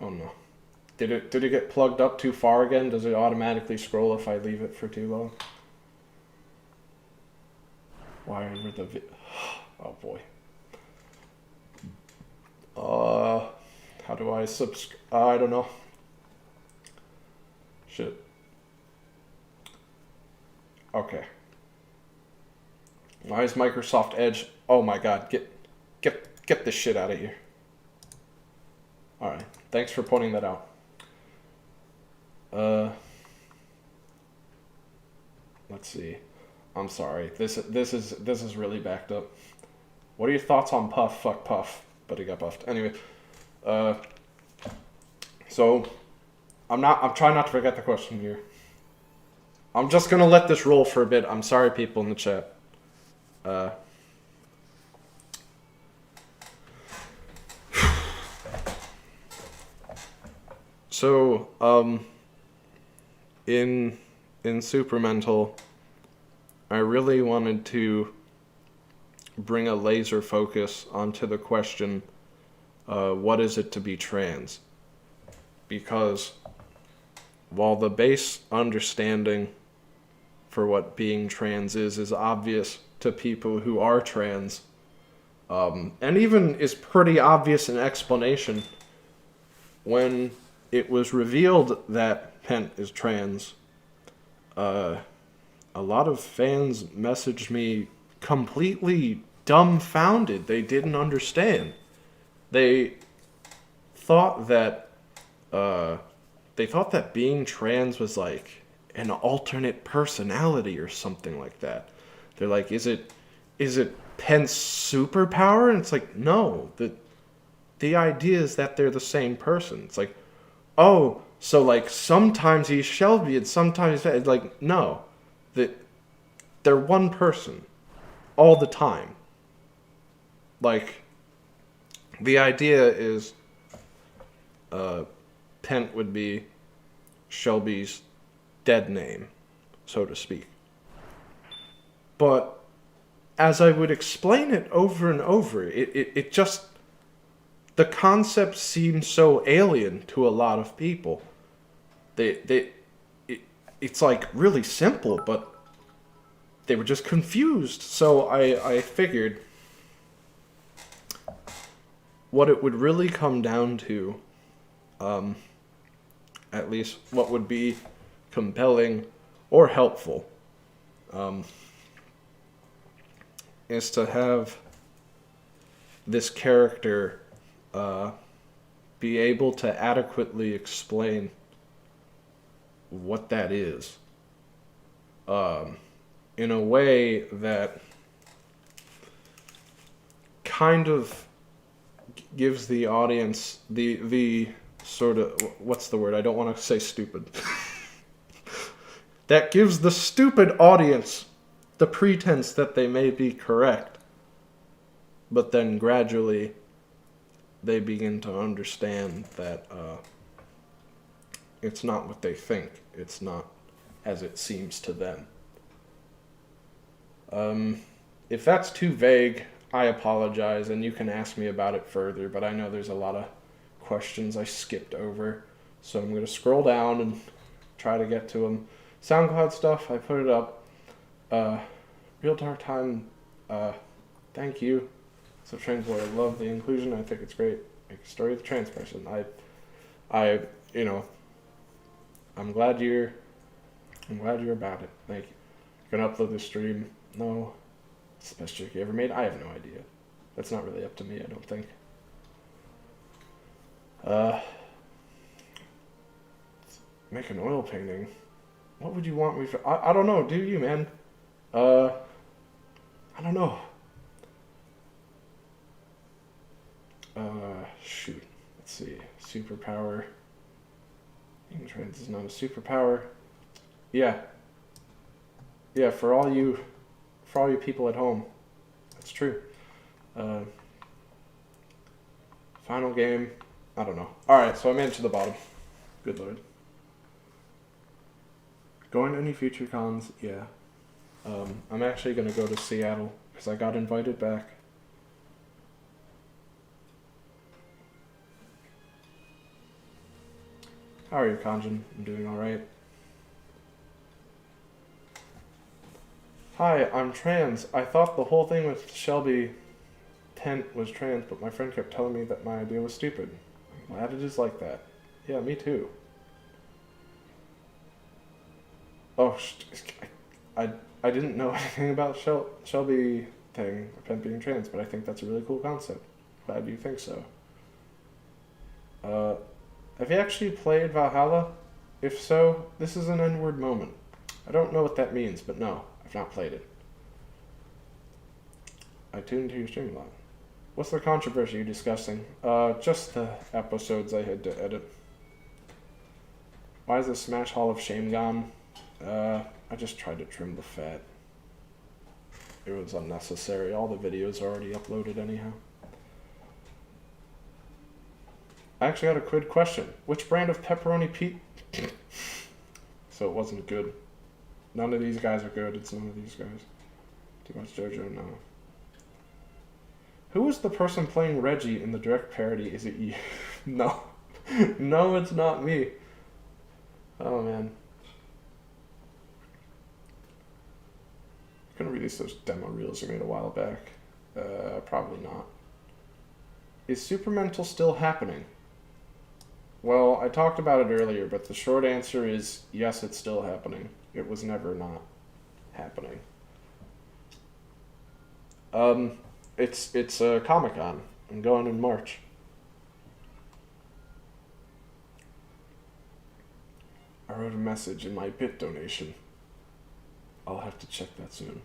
oh no. Did it get plugged up too far again? Does it automatically scroll if I leave it for too long? Why are the oh boy. How do I subscribe? I don't know. Shit. Okay. Why is Microsoft Edge? Oh my god, get this shit out of here. Alright, thanks for pointing that out. Let's see. I'm sorry. This is really backed up. What are your thoughts on Puff? Fuck Puff. But he got buffed. Anyway. So I'm trying not to forget the question here. I'm just gonna let this roll for a bit. I'm sorry, people in the chat. So, in Supermental, I really wanted to bring a laser focus onto the question, what is it to be trans? Because while the base understanding for what being trans is obvious to people who are trans, and even is pretty obvious in explanation, when it was revealed that Pent is trans, a lot of fans messaged me completely dumbfounded. They didn't understand. They thought that being trans was like an alternate personality or something like that. They're like, is it Pent's superpower? And it's like, no. The idea is that they're the same person. It's like, oh, so like sometimes he's Shelby and sometimes he's like, no. They're one person all the time. Like, The idea is Pent would be Shelby's dead name, so to speak. But as I would explain it over and over, it just, the concept seems so alien to a lot of people. It's like really simple, but they were just confused. So I figured what it would really come down to, at least what would be compelling or helpful, is to have this character be able to adequately explain what that is, in a way that kind of gives the audience the sort of, what's the word? I don't want to say stupid. That gives the stupid audience the pretense that they may be correct, but then gradually they begin to understand that it's not what they think. It's not as it seems to them. If that's too vague, I apologize, and you can ask me about it further, but I know there's a lot of questions I skipped over, so I'm going to scroll down and try to get to them. SoundCloud stuff, I put it up. Real Dark Time, thank you. So trans boy, I love the inclusion. I think it's great. Make a story of the trans person. I'm glad you're about it. Thank you. Gonna upload this stream. No. It's the best joke you ever made? I have no idea. That's not really up to me, I don't think. Make an oil painting. What would you want me to... I don't know. Do you, man? I don't know. Shoot. Let's see. Superpower. Being trans is not a superpower. Yeah. Yeah, for all you people at home. That's true. Final game. I don't know. Alright, so I made it to the bottom. Good lord. Going to any future cons? Yeah. I'm actually going to go to Seattle because I got invited back. How are you, Khonjin? I'm doing alright. Hi, I'm trans. I thought the whole thing with Shelby Tent was trans, but my friend kept telling me that my idea was stupid. I'm glad it is like that. Yeah, me too. Oh, I didn't know anything about Shelby thing, Pent being trans, but I think that's a really cool concept. Glad you think so. Have you actually played Valhalla? If so, this is an N-word moment. I don't know what that means, but no, I've not played it. I tuned to your stream a lot. What's the controversy you're discussing? Just the episodes I had to edit. Why is the Smash Hall of Shame gone? I just tried to trim the fat. It was unnecessary. All the videos are already uploaded anyhow. I actually had a quick question. Which brand of pepperoni So it wasn't good. None of these guys are good. It's none of these guys. Too much JoJo? No. Who is the person playing Reggie in the direct parody? Is it you? No. No, it's not me. Oh, man. I'm gonna release those demo reels you made a while back. Probably not. Is Supermental still happening? Well, I talked about it earlier, but the short answer is yes, it's still happening. It was never not happening. It's a Comic-Con. I'm going in March. I wrote a message in my bit donation. I'll have to check that soon.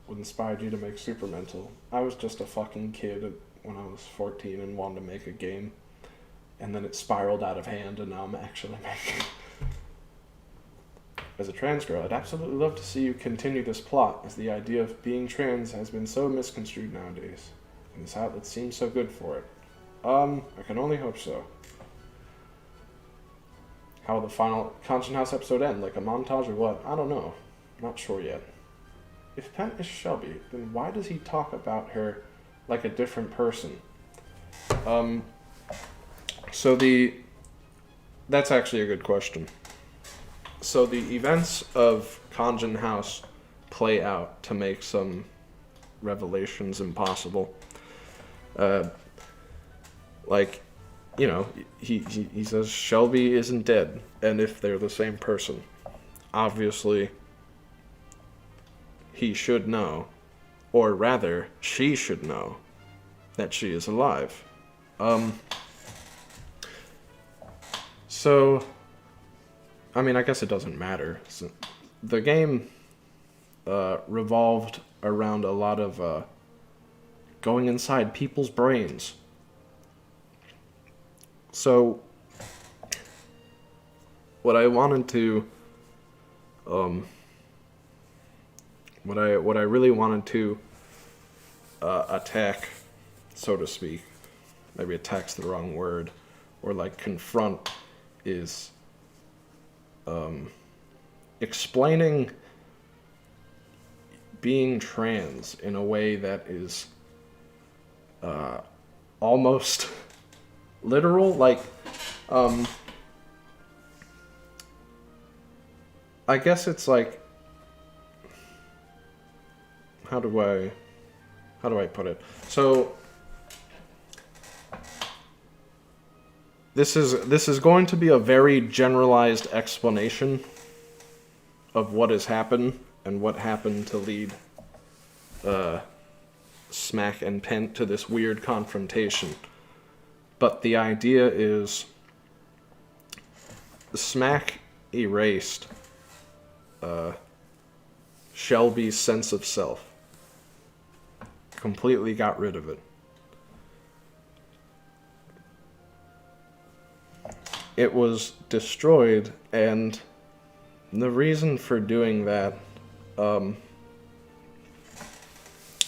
What inspired you to make Supermental? I was just a fucking kid when I was 14 and wanted to make a game. And then it spiraled out of hand, and now I'm actually making. As a trans girl, I'd absolutely love to see you continue this plot, as the idea of being trans has been so misconstrued nowadays, and this outlet seems so good for it. I can only hope so. How will the final Khonjin House episode end? Like a montage or what? I don't know. Not sure yet. If Pen is Shelby, then why does he talk about her like a different person? That's actually a good question. So the events of Khonjin House play out to make some revelations impossible. He says Shelby isn't dead, and if they're the same person, obviously he should know, or rather, she should know that she is alive. So, I mean, I guess it doesn't matter. So, the game revolved around a lot of going inside people's brains. So, what I wanted to, what I really wanted to attack, so to speak, maybe attack's the wrong word, or like confront, is explaining being trans in a way that is almost literal. Like, I guess it's like, how do I put it? So this is going to be a very generalized explanation of what has happened and what happened to lead Smack and Pent to this weird confrontation. But the idea is Smack erased Shelby's sense of self. Completely got rid of it. It was destroyed, and the reason for doing that,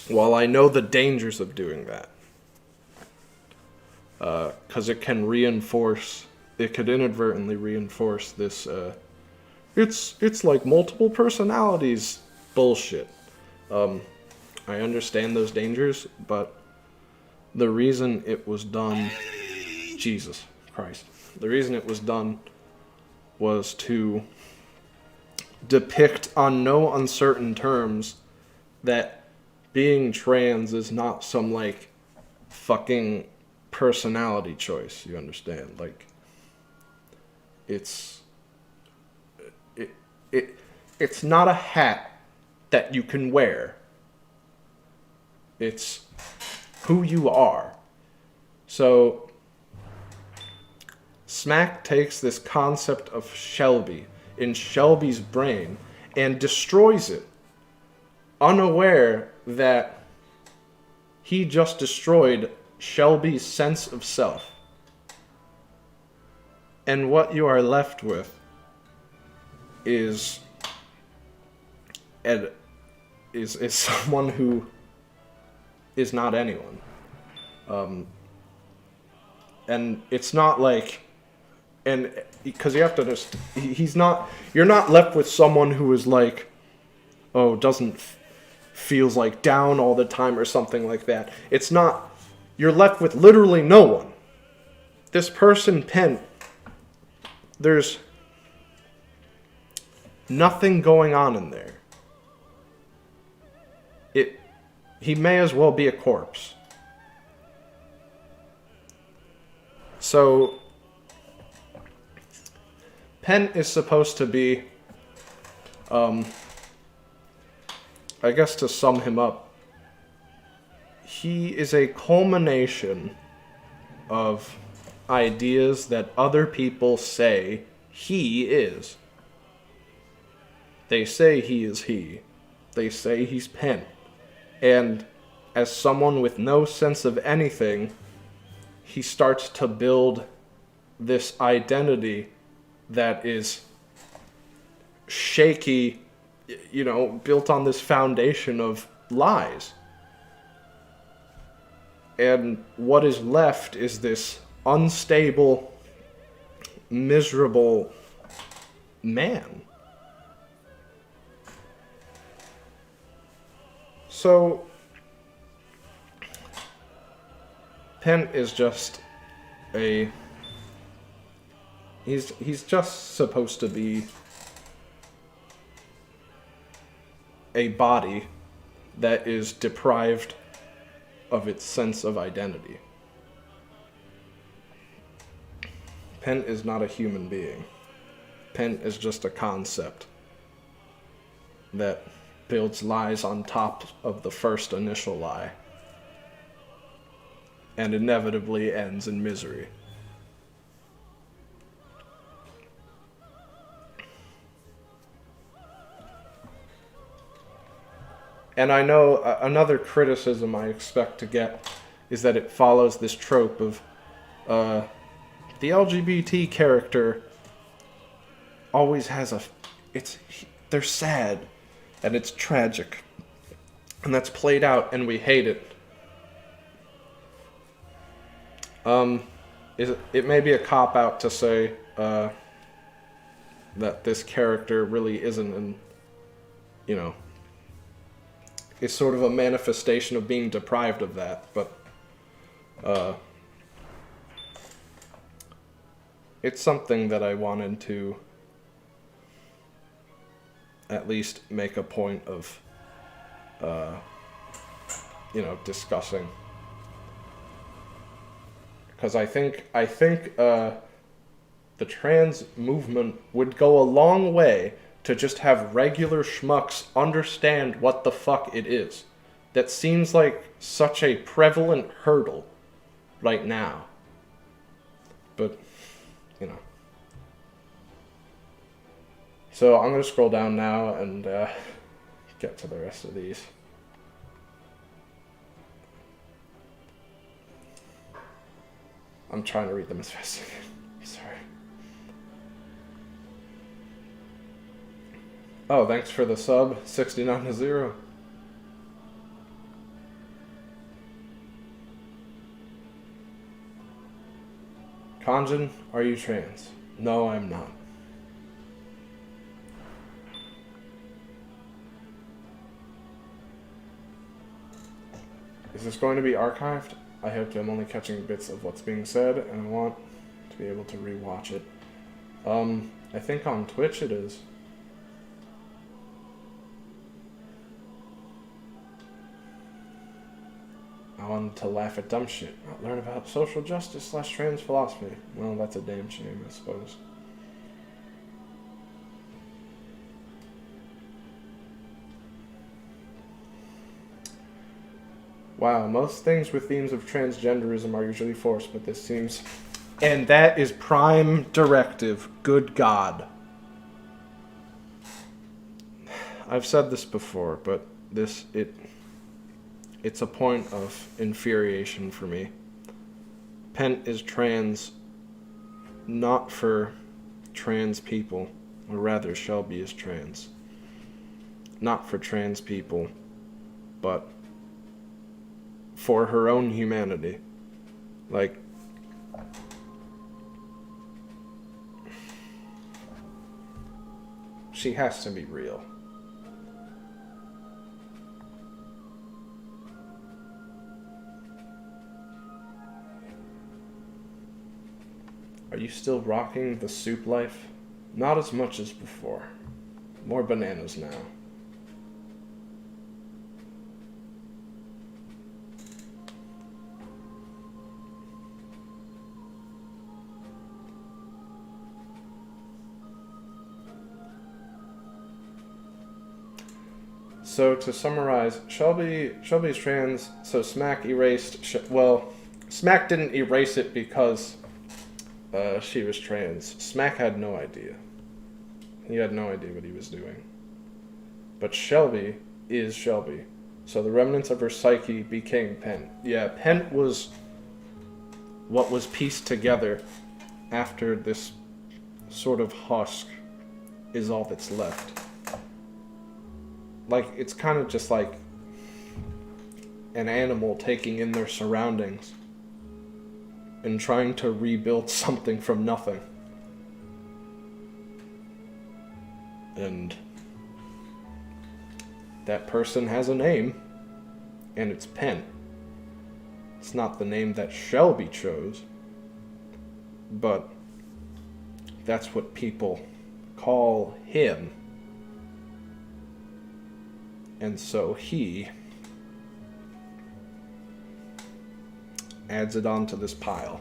while I know the dangers of doing that, because it could inadvertently reinforce this, it's like multiple personalities bullshit. I understand those dangers, but the reason it was done, Jesus Christ, the reason it was done was to depict on no uncertain terms that being trans is not some like fucking personality choice, you understand? Like, it's not a hat that you can wear. It's who you are. So Smack takes this concept of Shelby in Shelby's brain and destroys it, unaware that he just destroyed Shelby's sense of self. And what you are left with is someone who is not anyone. And it's not like, and because you have to just, you're not left with someone who is like, feels like down all the time or something like that. It's not, you're left with literally no one. This person, Pen, there's nothing going on in there. He may as well be a corpse. So, Pen is supposed to be, I guess to sum him up, he is a culmination of ideas that other people say he is. They say he is he. They say he's Pen. And as someone with no sense of anything, he starts to build this identity that is shaky, built on this foundation of lies. And what is left is this unstable, miserable man. So, Pent is just a... He's just supposed to be a body that is deprived of its sense of identity. Pent is not a human being. Pent is just a concept that builds lies on top of the first initial lie and inevitably ends in misery. And I know another criticism I expect to get is that it follows this trope of the LGBT character always has they're sad and it's tragic and that's played out and we hate it. It may be a cop-out to say that this character really isn't is sort of a manifestation of being deprived of that, but it's something that I wanted to at least make a point of discussing, because I think the trans movement would go a long way to just have regular schmucks understand what the fuck it is. That seems like such a prevalent hurdle right now. But, So I'm going to scroll down now and get to the rest of these. I'm trying to read them as fast as I can. Sorry. Oh, thanks for the sub, 69 to 0. Khonjin, are you trans? No, I'm not. Is this going to be archived? I hope I'm only catching bits of what's being said, and I want to be able to rewatch it. I think on Twitch it is. I wanted to laugh at dumb shit, not learn about social justice / trans philosophy. Well, that's a damn shame, I suppose. Wow, most things with themes of transgenderism are usually forced, but this seems... And that is prime directive. Good God. I've said this before, but it's a point of infuriation for me. Pent is trans not for trans people, or rather Shelby is trans. Not for trans people, but for her own humanity. Like, she has to be real. Are you still rocking the soup life? Not as much as before. More bananas now. So to summarize, Shelby's trans, so Smack erased, Smack didn't erase it because she was trans. Smack had no idea. He had no idea what he was doing. But Shelby is Shelby. So the remnants of her psyche became Pent. Yeah, Pent was what was pieced together after this sort of husk is all that's left. Like, it's kind of just like an animal taking in their surroundings and trying to rebuild something from nothing. And that person has a name, and it's Pen. It's not the name that Shelby chose, but that's what people call him. And so he adds it onto this pile.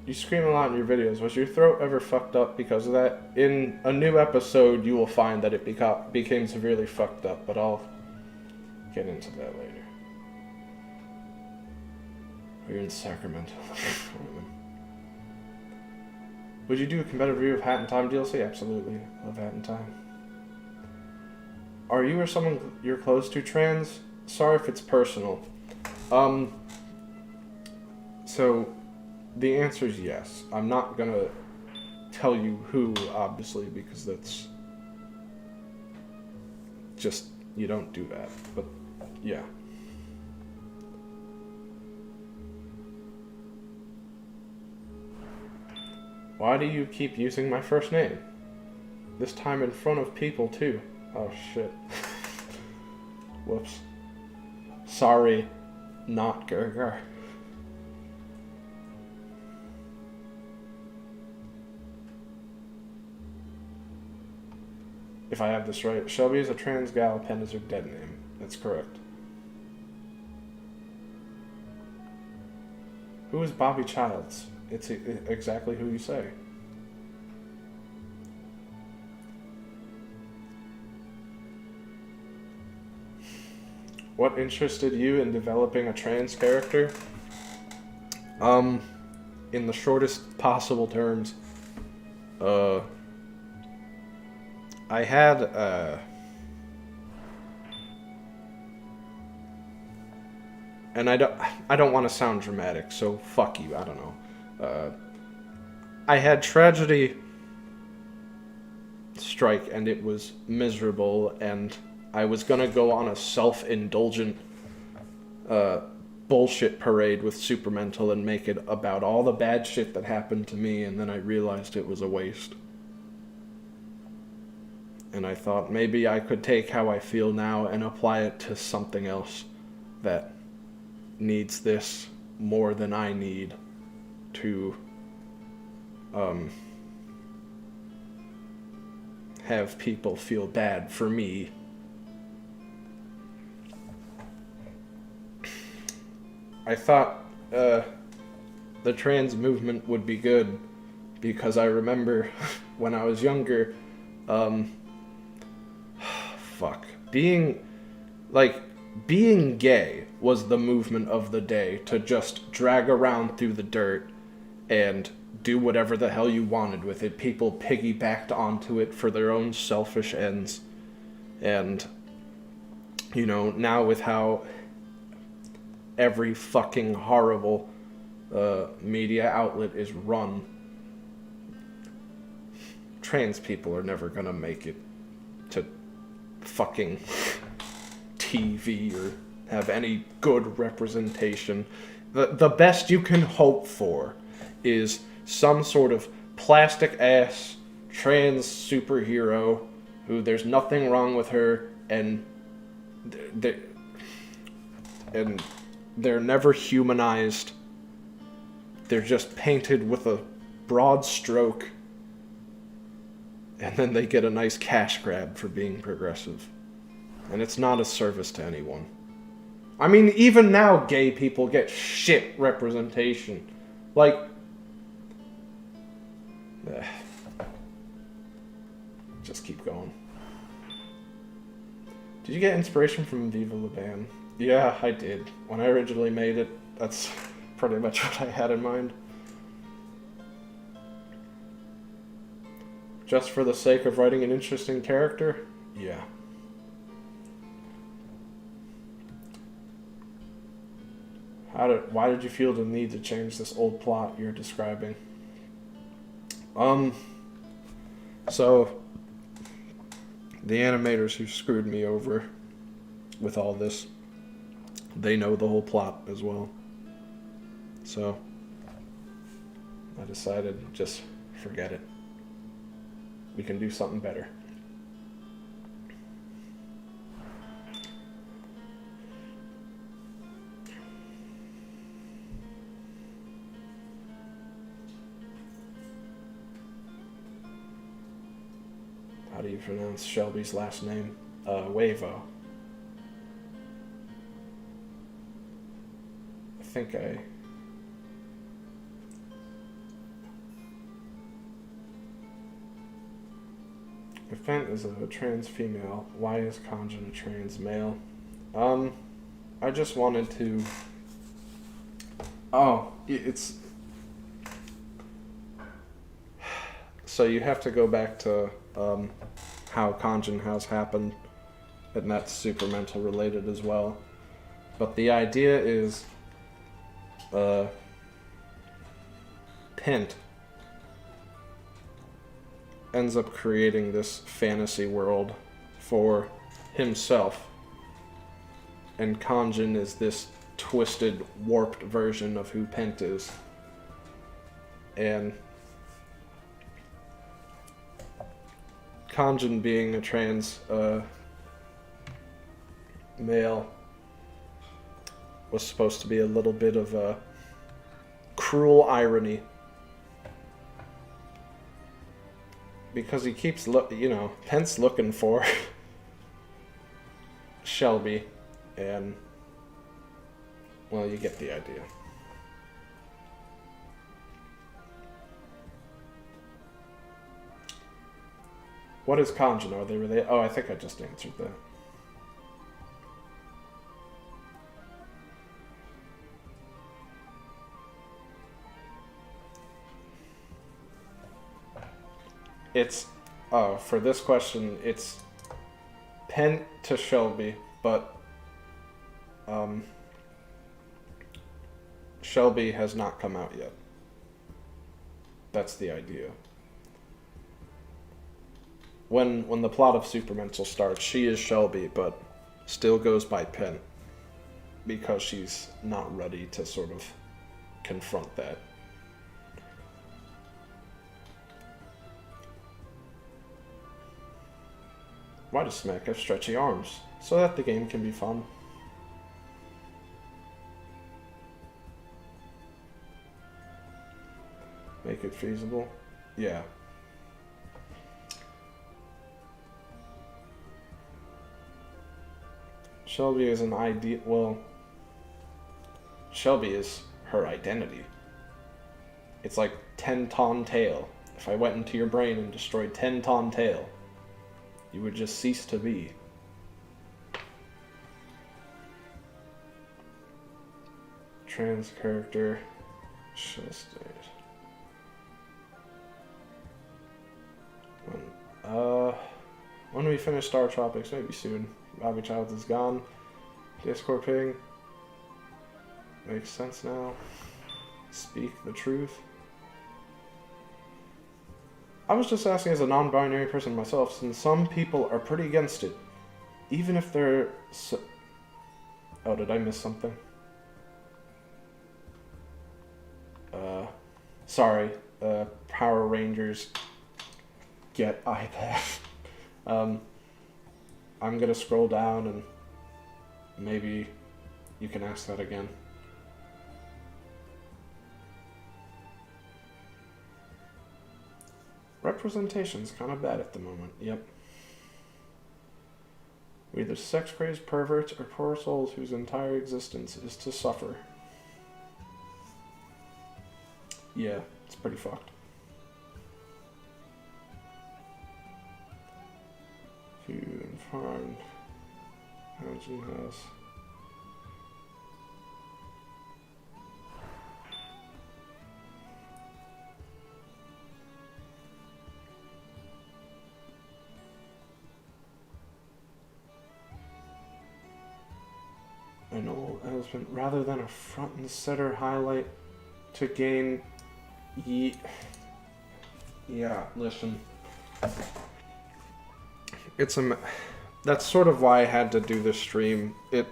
You scream a lot in your videos. Was your throat ever fucked up because of that? In a new episode, you will find that it became severely fucked up, but I'll get into that later. We're in Sacramento. Would you do a competitive review of Hat in Time DLC? Absolutely. Love Hat in Time. Are you or someone you're close to trans? Sorry if it's personal. So, the answer is yes. I'm not gonna tell you who, obviously, because that's just, you don't do that. But, yeah. Why do you keep using my first name? This time in front of people, too. Oh, shit. Whoops. Sorry, not Gerger. If I have this right, Shelby is a trans gal, Pen is her dead name. That's correct. Who is Bobby Childs? It's exactly who you say. What interested you in developing a trans character? In the shortest possible terms, I had, and I don't want to sound dramatic, so fuck you, I don't know. I had tragedy strike, and it was miserable, and I was gonna go on a self-indulgent, bullshit parade with Supermental and make it about all the bad shit that happened to me, and then I realized it was a waste. And I thought maybe I could take how I feel now and apply it to something else that needs this more than I need to have people feel bad for me. I thought the trans movement would be good because I remember when I was younger, being gay was the movement of the day, to just drag around through the dirt and do whatever the hell you wanted with it. People piggybacked onto it for their own selfish ends. And, you know, now with how every fucking horrible media outlet is run, trans people are never gonna make it to fucking TV or have any good representation. The best you can hope for is some sort of plastic ass trans superhero who there's nothing wrong with her, and they're never humanized. They're just painted with a broad stroke, and then they get a nice cash grab for being progressive. And it's not a service to anyone. I mean, even now gay people get shit representation. Like, just keep going. Did you get inspiration from Viva La Bam? Yeah, I did. When I originally made it, that's pretty much what I had in mind. Just for the sake of writing an interesting character? Yeah. Why did you feel the need to change this old plot you're describing? So, the animators who screwed me over with all this, they know the whole plot as well. So, I decided just forget it. We can do something better. How do you pronounce Shelby's last name? Wavo. I think If Fent is a trans female, why is Khonjin a trans male? I just wanted to... Oh, it's... So you have to go back to how Khonjin has happened, and that's Supermental related as well. But the idea is Pent ends up creating this fantasy world for himself, and Khonjin is this twisted, warped version of who Pent is. And Khonjin being a trans male was supposed to be a little bit of a cruel irony, because he keeps Pent's looking for Shelby, and well, you get the idea. What is Khonjin? Are they related? Oh, I think I just answered that. It's, for this question, it's Pent to Shelby, but Shelby has not come out yet. That's the idea. When the plot of Supermental starts, she is Shelby, but still goes by Pent, because she's not ready to sort of confront that. Why does Smack have stretchy arms? So that the game can be fun. Make it feasible? Yeah. Shelby is an idea. Well, Shelby is her identity. It's like 10-ton tail. If I went into your brain and destroyed 10-ton tail, you would just cease to be. Trans character. Just when we finish Star Tropics, maybe soon. Bobby Childs is gone. Discord ping. Makes sense now. Speak the truth. I was just asking as a non-binary person myself, since some people are pretty against it. Even if they're Oh, did I miss something? Sorry. Power Rangers get iPad. I'm gonna scroll down and maybe you can ask that again. Representation's kind of bad at the moment. Yep. We're either sex-crazed perverts or poor souls whose entire existence is to suffer. Yeah, it's pretty fucked. Few and farm. Housing house. An old husband, rather than a front and center highlight to gain. Yeah, listen. That's sort of why I had to do this stream. It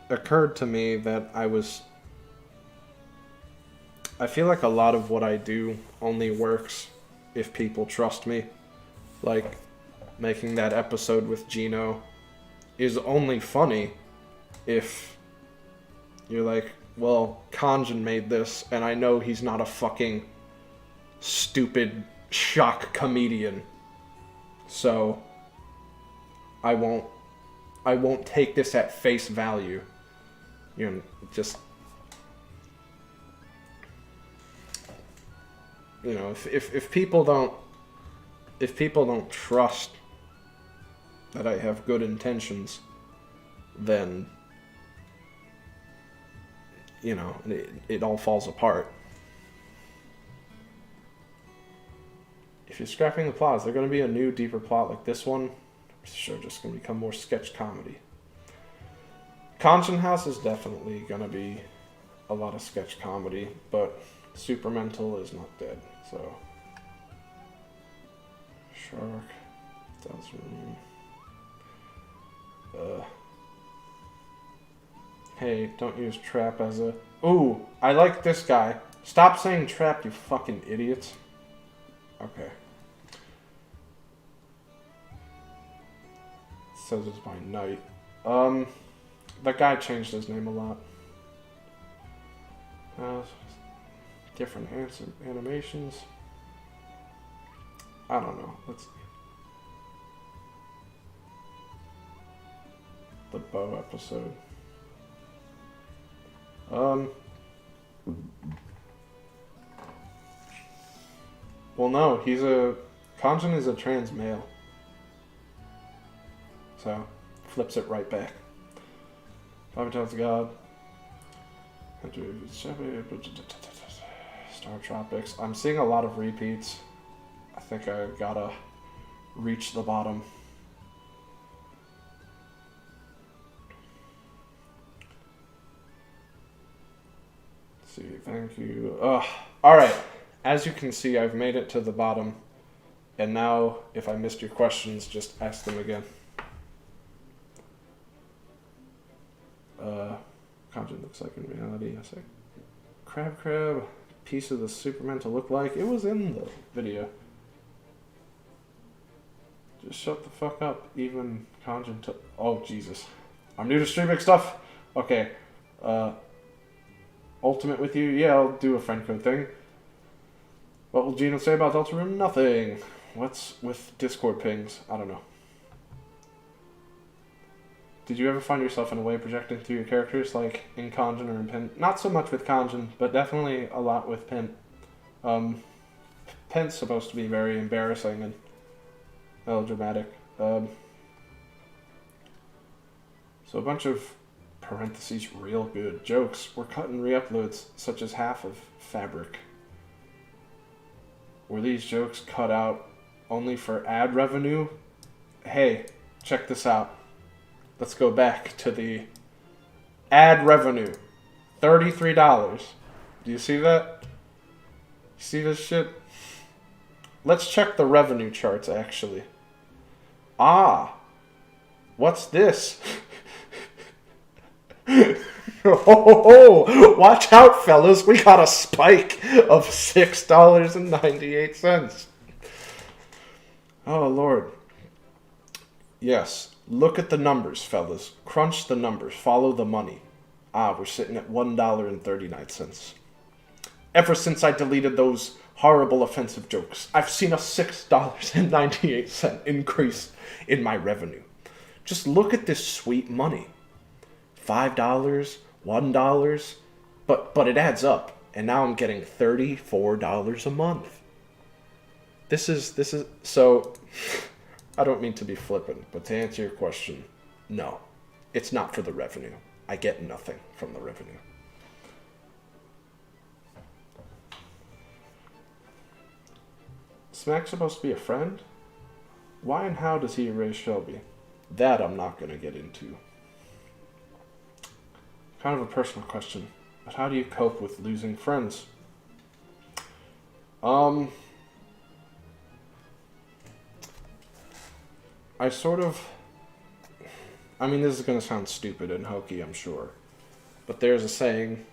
occurred to me that I feel like a lot of what I do only works if people trust me. Like, making that episode with Gino is only funny if you're like, well, Khonjin made this, and I know he's not a fucking stupid shock comedian. So, I won't take this at face value. You know, just... You know, if people don't trust that I have good intentions, then, you know, it all falls apart. If you're scrapping the plot, is there going to be a new, deeper plot like this one? It's sure just going to become more sketch comedy. Khonjin House is definitely going to be a lot of sketch comedy, but Supermental is not dead, so... Shark... Hey, don't use trap as a... Ooh, I like this guy. Stop saying trap, you fucking idiots. Okay. Says it's by night. That guy changed his name a lot. Different animations. I don't know. Let's see. The bow episode. Well, no, Khonjin is a trans male. So, flips it right back. Bobby tells God. Star Tropics. I'm seeing a lot of repeats. I think I gotta reach the bottom. Let's see, thank you. Alright. As you can see, I've made it to the bottom. And now, if I missed your questions, just ask them again. Khonjin looks like in reality. I say, crab, piece of the Supermental look like. It was in the video. Just shut the fuck up. Even Khonjin took... Oh, Jesus. I'm new to streaming stuff. Okay. Ultimate with you? Yeah, I'll do a friend code thing. What will Gino say about Delta Room? Nothing. What's with Discord pings? I don't know. Did you ever find yourself in a way projecting through your characters, like in Khonjin or in Pint? Not so much with Khonjin, but definitely a lot with Pint. Pint's supposed to be very embarrassing and melodramatic. So a bunch of parentheses real good jokes were cut in Reuploads, such as half of Fabric. Were these jokes cut out only for ad revenue? Hey, check this out. Let's go back to the ad revenue. $33. Do you see that? You see this shit? Let's check the revenue charts, actually. Ah! What's this? Oh, watch out, fellas. We got a spike of $6.98. Oh, Lord. Yes. Look at the numbers, fellas. Crunch the numbers. Follow the money. Ah, we're sitting at $1.39. Ever since I deleted those horrible offensive jokes, I've seen a $6.98 increase in my revenue. Just look at this sweet money. $5, $1, but it adds up, and now I'm getting $34 a month. This is so. I don't mean to be flippant, but to answer your question, no, it's not for the revenue. I get nothing from the revenue. Smack's supposed to be a friend? Why and how does he erase Shelby? That I'm not going to get into. Kind of a personal question, but how do you cope with losing friends? I sort of... I mean, this is going to sound stupid and hokey, I'm sure. But there's a saying,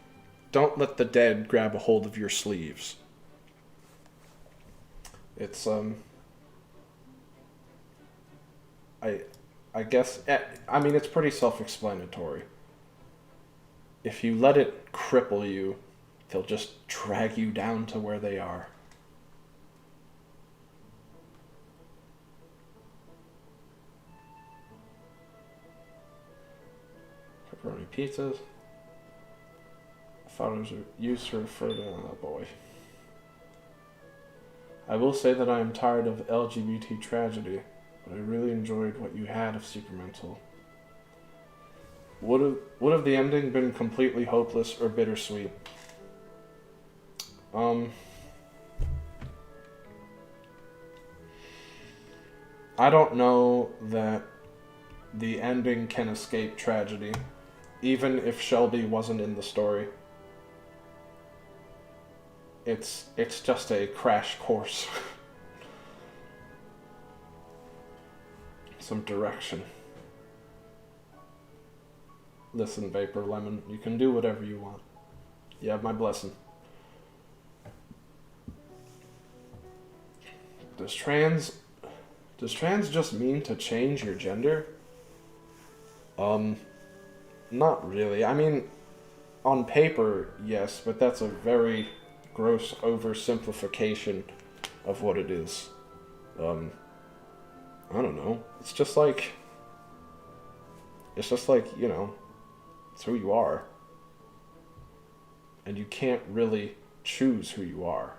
don't let the dead grab a hold of your sleeves. It's, I guess, I mean, it's pretty self-explanatory. If you let it cripple you, they'll just drag you down to where they are. Pepperoni pizzas. I thought it was used to refer to... Oh boy. I will say that I am tired of LGBT tragedy, but I really enjoyed what you had of Supermental. Would have the ending been completely hopeless or bittersweet? I don't know that the ending can escape tragedy, even if Shelby wasn't in the story. It's just a crash course. Some direction. Listen, Vapor Lemon, you can do whatever you want. You have my blessing. Does trans just mean to change your gender? Not really. I mean, on paper, yes, but that's a very gross oversimplification of what it is. I don't know. It's just like, you know, it's who you are. And you can't really choose who you are.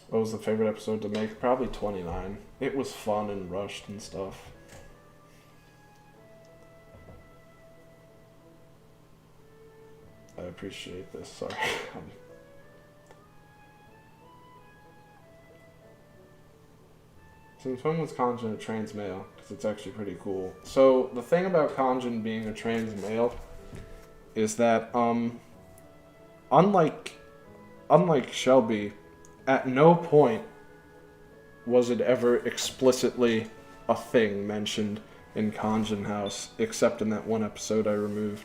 What was the favorite episode to make? Probably 29. It was fun and rushed and stuff. I appreciate this. Sorry. Since when was Khonjin a trans male? Because it's actually pretty cool. So the thing about Khonjin being a trans male is that unlike Shelby, at no point was it ever explicitly a thing mentioned in Khonjin House, except in that one episode I removed.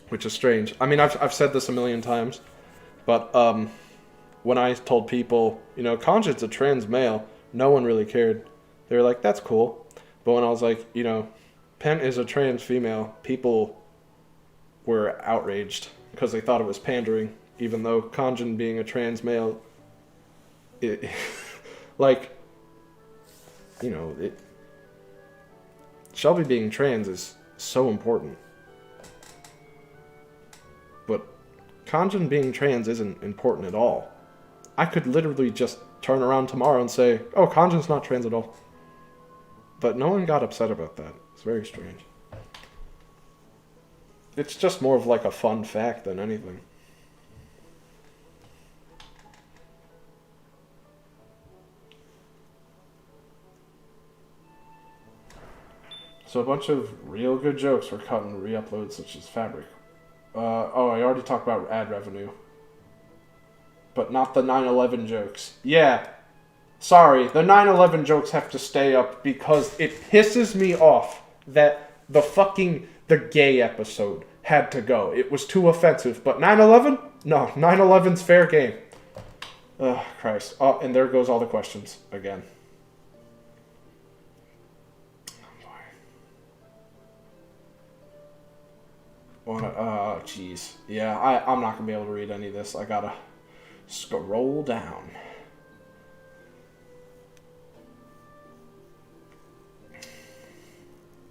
Which is strange. I mean, I've said this a million times, but when I told people, you know, Khonjin's a trans male, no one really cared. They were like, that's cool. But when I was like, you know, Pen is a trans female, people were outraged because they thought it was pandering, even though Khonjin being a trans male, like, you know, Shelby being trans is so important. But Khonjin being trans isn't important at all. I could literally just turn around tomorrow and say, oh, Khonjin's not trans at all. But no one got upset about that. It's very strange. It's just more of like a fun fact than anything. So a bunch of real good jokes were cut in Reupload, such as Fabric. Oh, I already talked about ad revenue. But not the 9/11 jokes. Yeah. Sorry, the 9/11 jokes have to stay up because it pisses me off that the gay episode had to go. It was too offensive. But 9/11? No, 9/11's fair game. Ugh, Christ. Oh, and there goes all the questions again. Oh, jeez. Yeah, I'm not going to be able to read any of this. I gotta scroll down.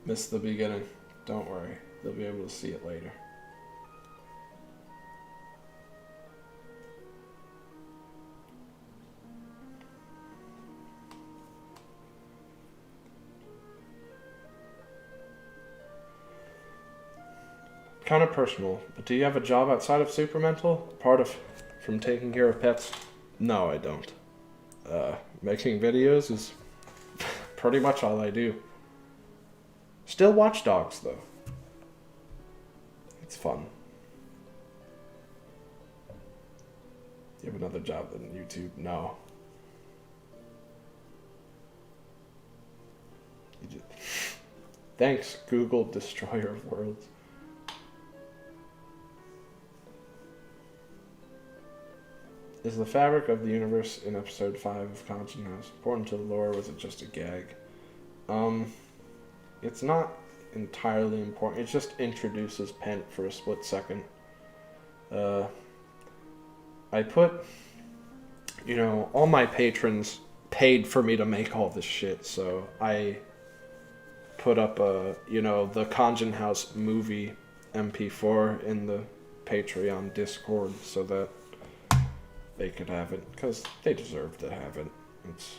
Missed the beginning. Don't worry. They'll be able to see it later. Kind of personal, but do you have a job outside of Supermental? Apart from taking care of pets? No, I don't. Making videos is pretty much all I do. Still watch dogs, though. It's fun. You have another job than YouTube? No. You just... Thanks, Google Destroyer of Worlds. Is the fabric of the universe in episode 5 of Khonjin House important to the lore, or was it just a gag? It's not entirely important. It just introduces Pent for a split second. I put, all my patrons paid for me to make all this shit, so I put up the Khonjin House movie MP4 in the Patreon Discord so that they could have it, because they deserve to have it. It's,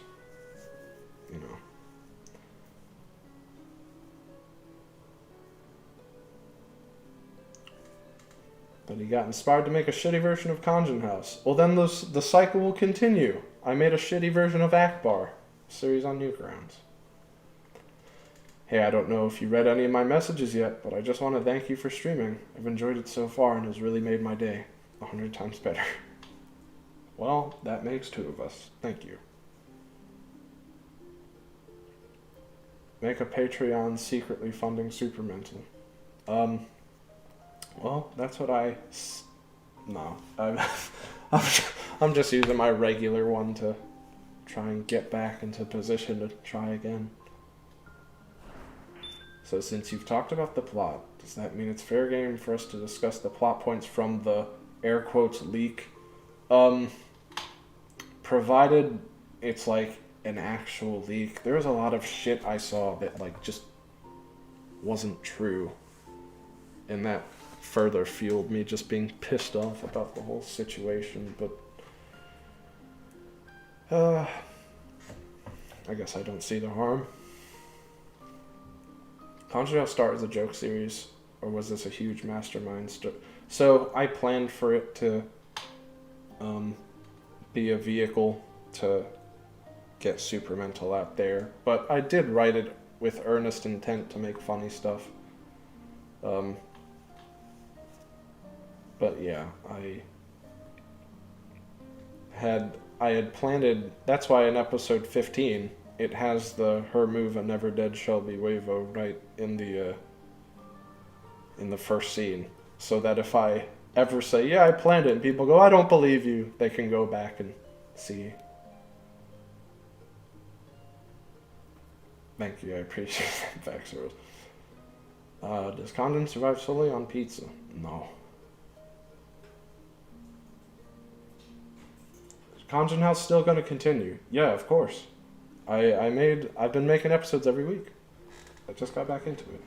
But he got inspired to make a shitty version of Khonjin House. Well, then the cycle will continue. I made a shitty version of Akbar, series on Newgrounds. Hey, I don't know if you read any of my messages yet, but I just want to thank you for streaming. I've enjoyed it so far and has really made my day 100 times better. Well, that makes 2 of us. Thank you. Make a Patreon secretly funding Supermental. Well, that's what No. I'm just using my regular one to try and get back into position to try again. So since you've talked about the plot, does that mean it's fair game for us to discuss the plot points from the air quotes leak? Provided it's like an actual leak. There was a lot of shit I saw that just wasn't true. And that further fueled me just being pissed off about the whole situation, but I guess I don't see the harm. Khonjin House start as a joke series, or was this a huge mastermind So I planned for it to be a vehicle to get Supermental out there, but I did write it with earnest intent to make funny stuff. But yeah, I had planned it. That's why in episode 15 it has her move "A Never Dead Shall Be Wavo" right in the first scene, so that if I ever say, yeah, I planned it, and people go, I don't believe you, they can go back and see. Thank you, I appreciate that, Vaxeros. Does Khonjin survive solely on pizza? No. Is Khonjin House still going to continue? Yeah, of course. I've been making episodes every week. I just got back into it.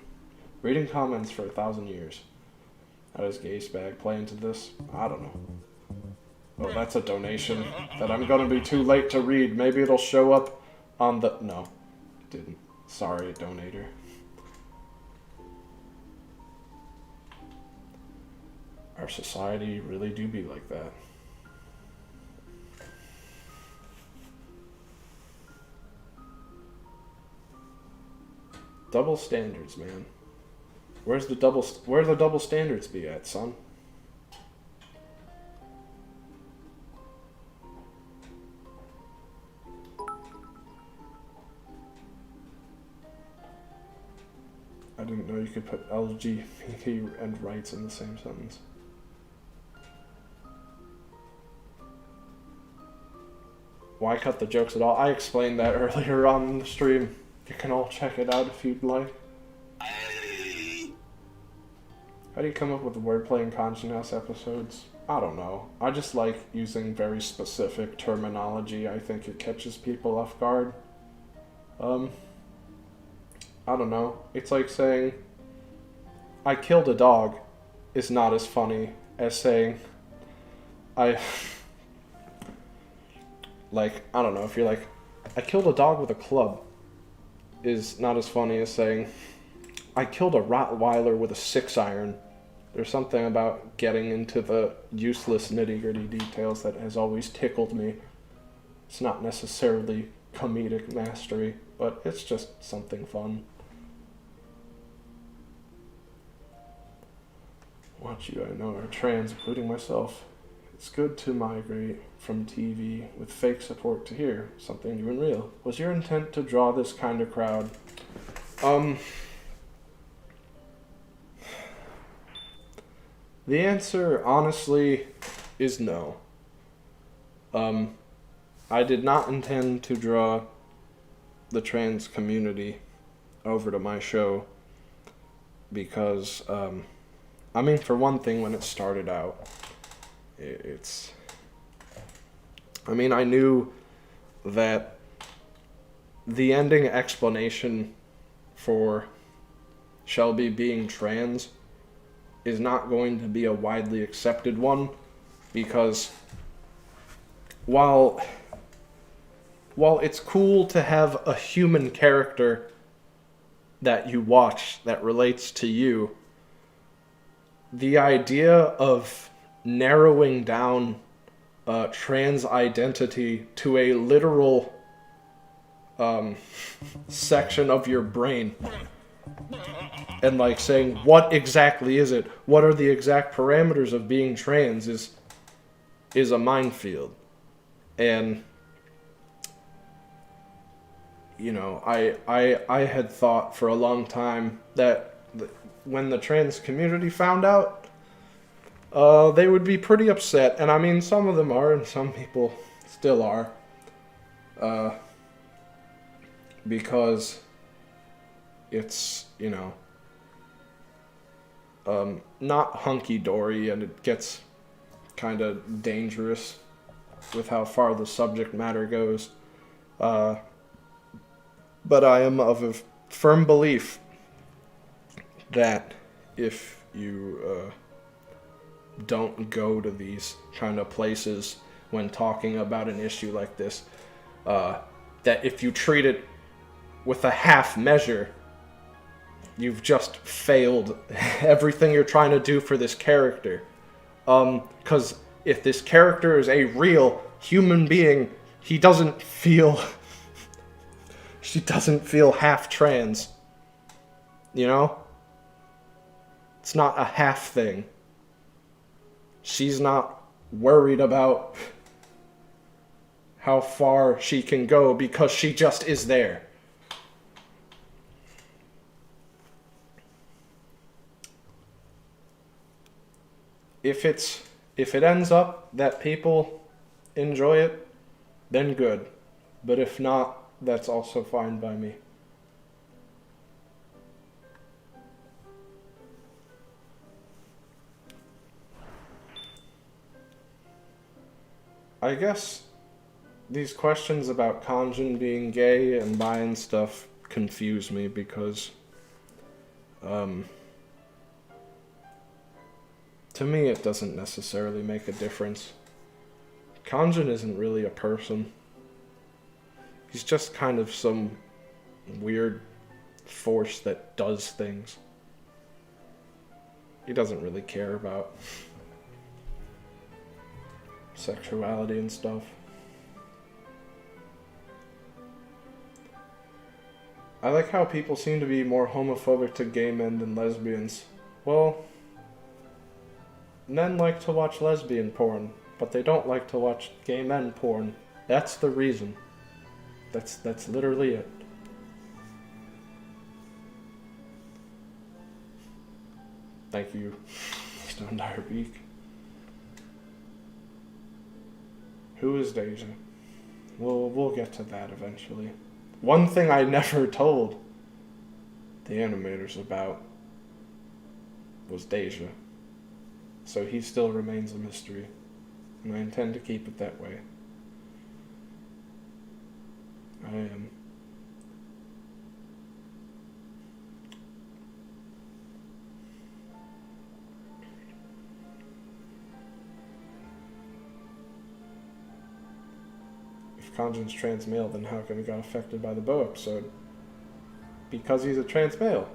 Reading comments for 1,000 years. How does Gay-Spag play into this? I don't know. Oh, that's a donation that I'm going to be too late to read. Maybe it'll show up on the... No, it didn't. Sorry, donator. Our society really do be like that. Double standards, man. Where's the double standards be at, son? I didn't know you could put LGBT and rights in the same sentence. Why cut the jokes at all? I explained that earlier on the stream. You can all check it out if you'd like. How do you come up with the wordplay in Khonjin House episodes? I don't know. I just like using very specific terminology. I think it catches people off guard. I don't know. It's like saying, I killed a dog is not as funny as saying, I don't know, if you're like, I killed a dog with a club is not as funny as saying, I killed a Rottweiler with a 6-iron. There's something about getting into the useless nitty-gritty details that has always tickled me. It's not necessarily comedic mastery, but it's just something fun. What you I know are trans, including myself. It's good to migrate from TV with fake support to here, something new and real. Was your intent to draw this kind of crowd? The answer, honestly, is no. I did not intend to draw the trans community over to my show because, for one thing, when it started out, I knew that the ending explanation for Shelby being trans is not going to be a widely accepted one, because while it's cool to have a human character that you watch that relates to you, the idea of narrowing down trans identity to a literal section of your brain and like saying what exactly is it, what are the exact parameters of being trans is a minefield. And I had thought for a long time that when the trans community found out, they would be pretty upset. And some of them are, and some people still are. Because it's, not hunky-dory, and it gets kind of dangerous with how far the subject matter goes. But I am of a firm belief that if you don't go to these kind of places when talking about an issue like this, that if you treat it with a half measure, you've just failed everything you're trying to do for this character. 'Cause if this character is a real human being, she doesn't feel half trans. It's not a half thing. She's not worried about how far she can go because she just is there. If it ends up that people enjoy it, then good. But if not, that's also fine by me. I guess these questions about Khonjin being gay and bi and stuff confuse me because, to me, it doesn't necessarily make a difference. Khonjin isn't really a person. He's just kind of some weird force that does things. He doesn't really care about sexuality and stuff. I like how people seem to be more homophobic to gay men than lesbians. Well, men like to watch lesbian porn, but they don't like to watch gay men porn. That's the reason. That's literally it. Thank you, Stone Dire Beak. Who is Deja? We'll get to that eventually. One thing I never told the animators about was Deja. So he still remains a mystery, and I intend to keep it that way. I am. If Khonjin's trans male, then how come he got affected by the Bow episode? Because he's a trans male.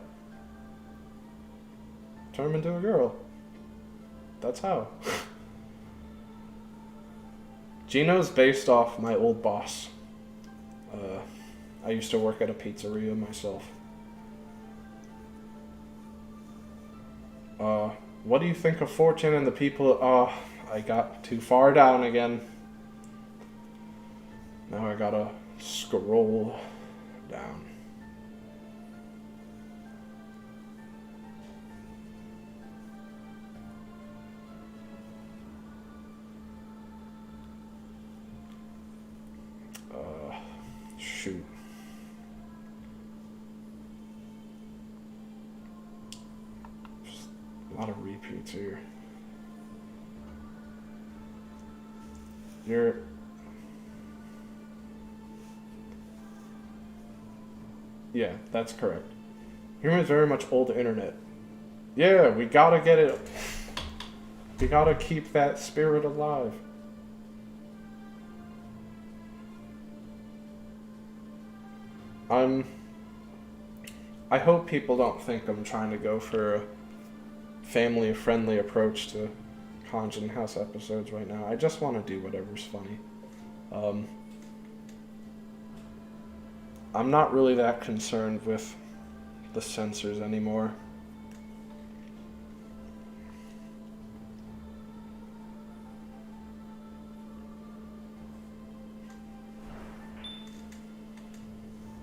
Turn him into a girl. That's how. Gino's based off my old boss. I used to work at a pizzeria myself. What do you think of Fortune and the people? I got too far down again. Now I gotta scroll down. Shoot. Just a lot of repeats here. Yeah, that's correct. Humor is very much old internet. Yeah, we gotta get it. We gotta keep that spirit alive. I hope people don't think I'm trying to go for a family-friendly approach to Khonjin House episodes right now. I just want to do whatever's funny. I'm not really that concerned with the censors anymore.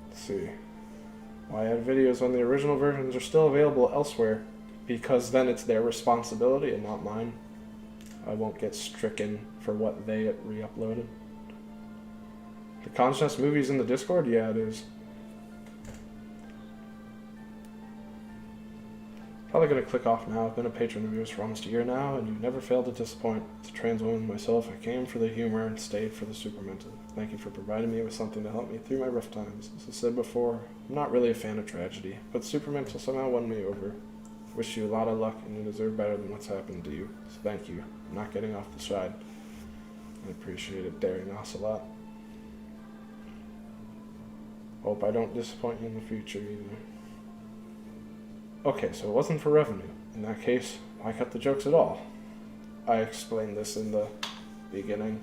Let's see. Why add videos when the original versions are still available elsewhere? Because then it's their responsibility and not mine. I won't get stricken for what they re-uploaded. The Conscious Movies in the Discord? Yeah, it is. Probably gonna click off now. I've been a patron of yours for almost a year now, and you never failed to disappoint. As a trans woman myself, I came for the humor and stayed for the supermental. Thank you for providing me with something to help me through my rough times. As I said before, I'm not really a fan of tragedy, but supermental somehow won me over. Wish you a lot of luck, and you deserve better than what's happened to you. So thank you. I'm not getting off the side. I appreciate it, daring us a lot. Hope I don't disappoint you in the future either. Okay, so it wasn't for revenue. In that case, why cut the jokes at all? I explained this in the beginning.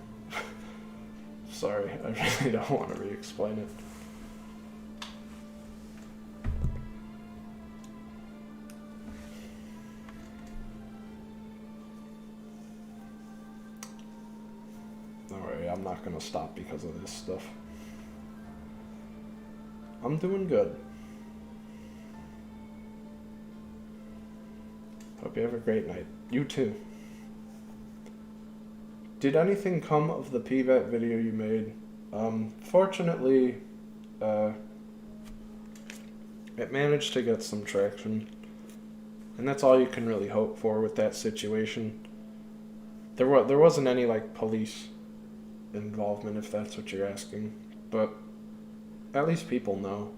Sorry, I really don't want to re-explain it. Don't worry, I'm not gonna stop because of this stuff. I'm doing good. Hope you have a great night. You too. Did anything come of the PVET video you made? Fortunately, it managed to get some traction. And that's all you can really hope for with that situation. There wasn't any, like, police involvement, if that's what you're asking. But at least people know.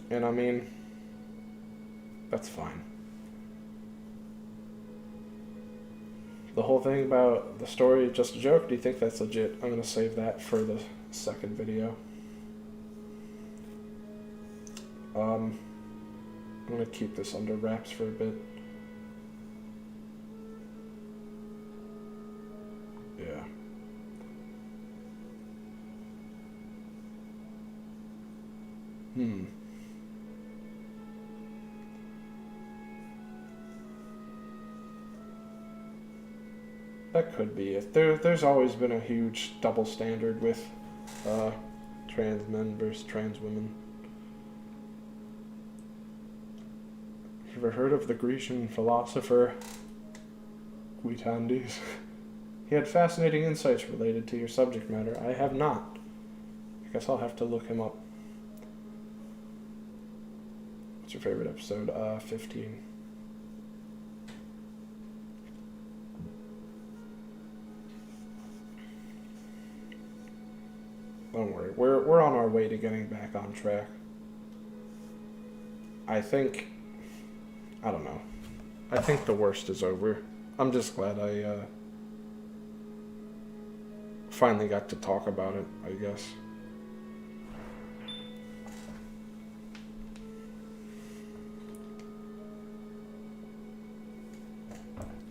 And I mean, that's fine. The whole thing about the story is just a joke? Do you think that's legit? I'm gonna save that for the second video. I'm gonna keep this under wraps for a bit. Yeah. That could be it. There's always been a huge double standard with trans men versus trans women. You ever heard of the Grecian philosopher Guitandis? He had fascinating insights related to your subject matter. I have not. I guess I'll have to look him up. What's your favorite episode? 15. Don't worry, we're on our way to getting back on track. I don't know. I think the worst is over. I'm just glad I finally got to talk about it, I guess.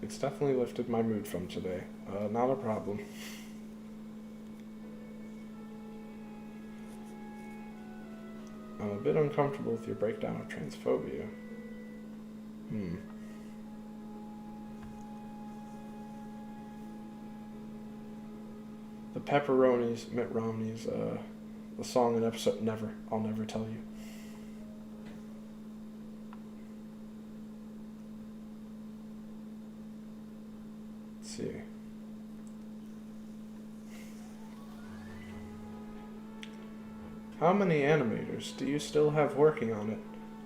It's definitely lifted my mood from today. Not a problem. I'm a bit uncomfortable with your breakdown of transphobia. Hmm. The Pepperonis, Mitt Romney's, the song and episode, Never, I'll Never Tell You. Let's see. How many animators do you still have working on it?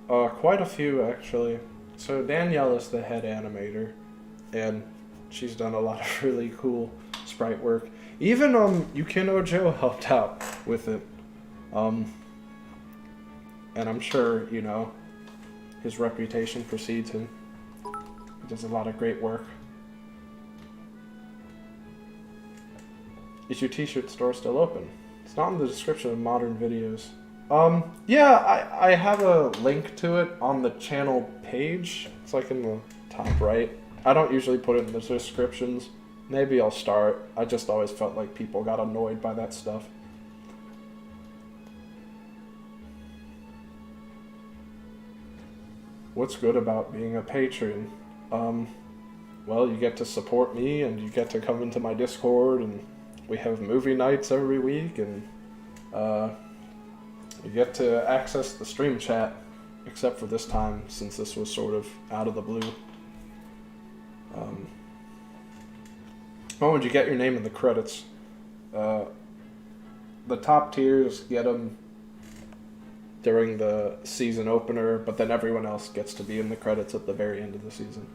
Quite a few, actually. So Danielle is the head animator, and she's done a lot of really cool sprite work. Even Yukino Joe helped out with it. And I'm sure, you know, his reputation precedes him. He does a lot of great work. Is your t-shirt store still open? It's not in the description of modern videos. Yeah, I have a link to it on the channel page. It's like in the top right. I don't usually put it in the descriptions. Maybe I'll start. I just always felt like people got annoyed by that stuff. What's good about being a patron? Well, you get to support me, and you get to come into my Discord, and we have movie nights every week, and you get to access the stream chat, except for this time, since this was sort of out of the blue. Oh, and you get your name in the credits. The top tiers get them during the season opener, but then everyone else gets to be in the credits at the very end of the season.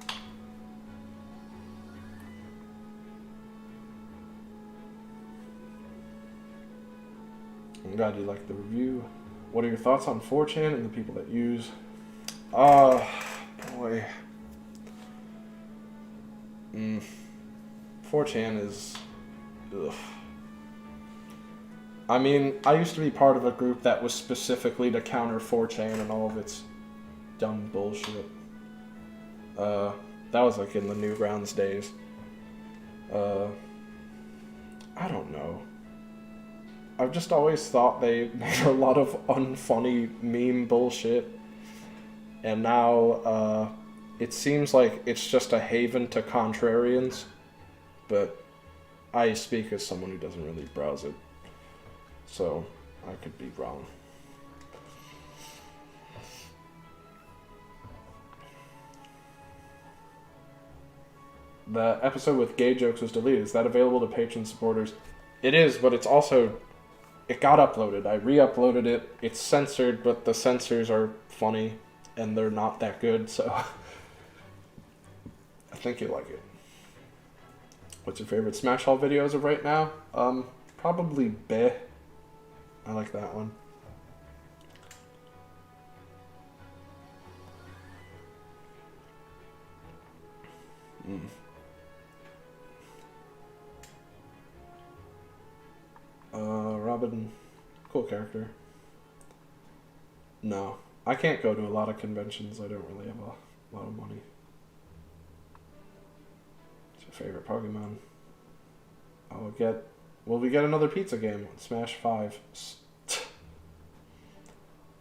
I'm glad you liked the review. What are your thoughts on 4chan and the people that use? Boy. 4chan is... Ugh. I mean, I used to be part of a group that was specifically to counter 4chan and all of its dumb bullshit. That was like in the Newgrounds days. I don't know. I've just always thought they made a lot of unfunny meme bullshit. And now, it seems like it's just a haven to contrarians. But I speak as someone who doesn't really browse it. So, I could be wrong. The episode with gay jokes was deleted. Is that available to Patreon supporters? It is, but it's also... It got uploaded. I re-uploaded it. It's censored, but the censors are funny, and they're not that good, so... I think you'll like it. What's your favorite Smash Hall videos of right now? Probably Beh. I like that one. Robin, cool character. No, I can't go to a lot of conventions. I don't really have a lot of money. What's your favorite Pokemon? Will we get another pizza game on Smash 5?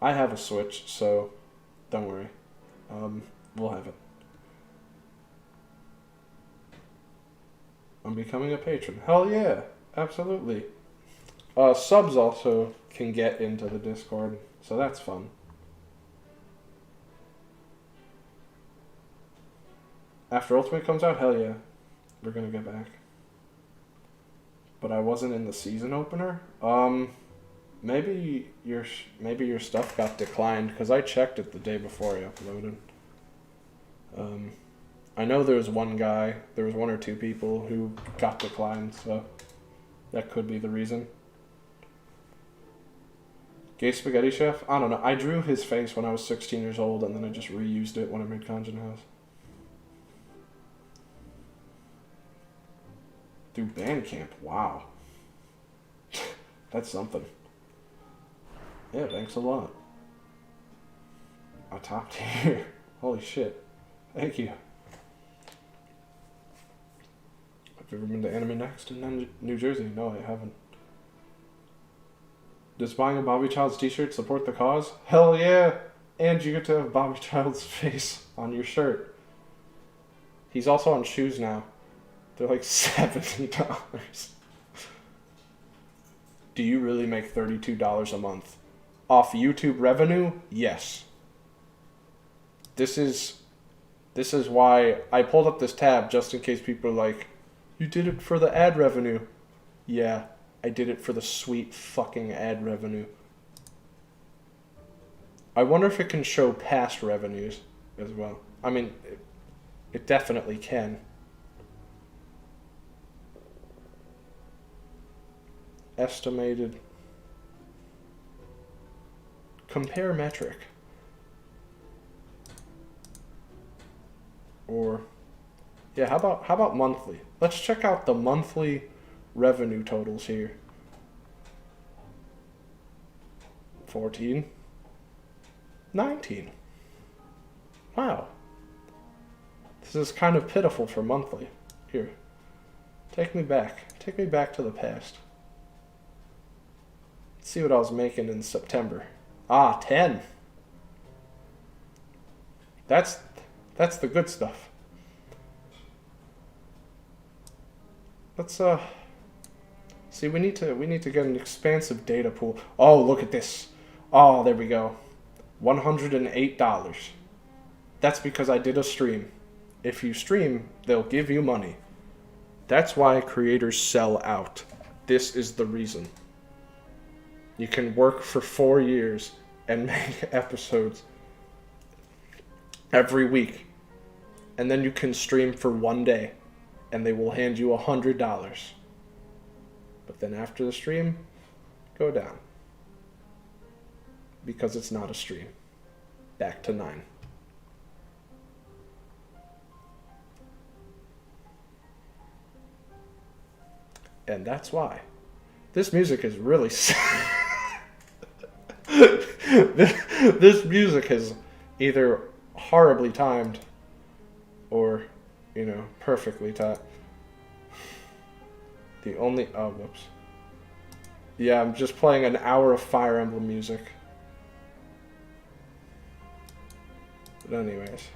I have a Switch, so don't worry. We'll have it. I'm becoming a patron. Hell yeah, absolutely. Subs also can get into the Discord, so that's fun. After Ultimate comes out, hell yeah, we're gonna get back. But I wasn't in the season opener. Maybe your stuff got declined, because I checked it the day before I uploaded. I know there was one or two people who got declined, so that could be the reason. Gay Spaghetti Chef? I don't know. I drew his face when I was 16 years old, and then I just reused it when I made Khonjin House. Through Bandcamp. Wow. That's something. Yeah, thanks a lot. A top tier. Holy shit. Thank you. Have you ever been to Anime Next in New Jersey? No, I haven't. Does buying a Bobby Childs t-shirt support the cause? Hell yeah! And you get to have Bobby Child's face on your shirt. He's also on shoes now. They're like $70. Do you really make $32 a month? Off YouTube revenue? Yes. This is why I pulled up this tab just in case people are like, you did it for the ad revenue. Yeah, I did it for the sweet fucking ad revenue. I wonder if it can show past revenues as well. I mean, it definitely can. Estimated. Compare metric. Or, yeah, how about monthly? Let's check out the monthly revenue totals here. 14. 19. Wow. This is kind of pitiful for monthly. Here. Take me back. Take me back to the past. Let's see what I was making in September. 10. That's the good stuff. Let's see, we need to get an expansive data pool. Oh, look at this. Oh, there we go. $108. That's because I did a stream. If you stream, they'll give you money. That's why creators sell out. This is the reason. You can work for 4 years and make episodes every week. And then you can stream for 1 day and they will hand you $100. But then after the stream, go down. Because it's not a stream. Back to 9. And that's why. This music is really this music is either horribly timed or, perfectly timed. Whoops. Yeah, I'm just playing an hour of Fire Emblem music. But anyways.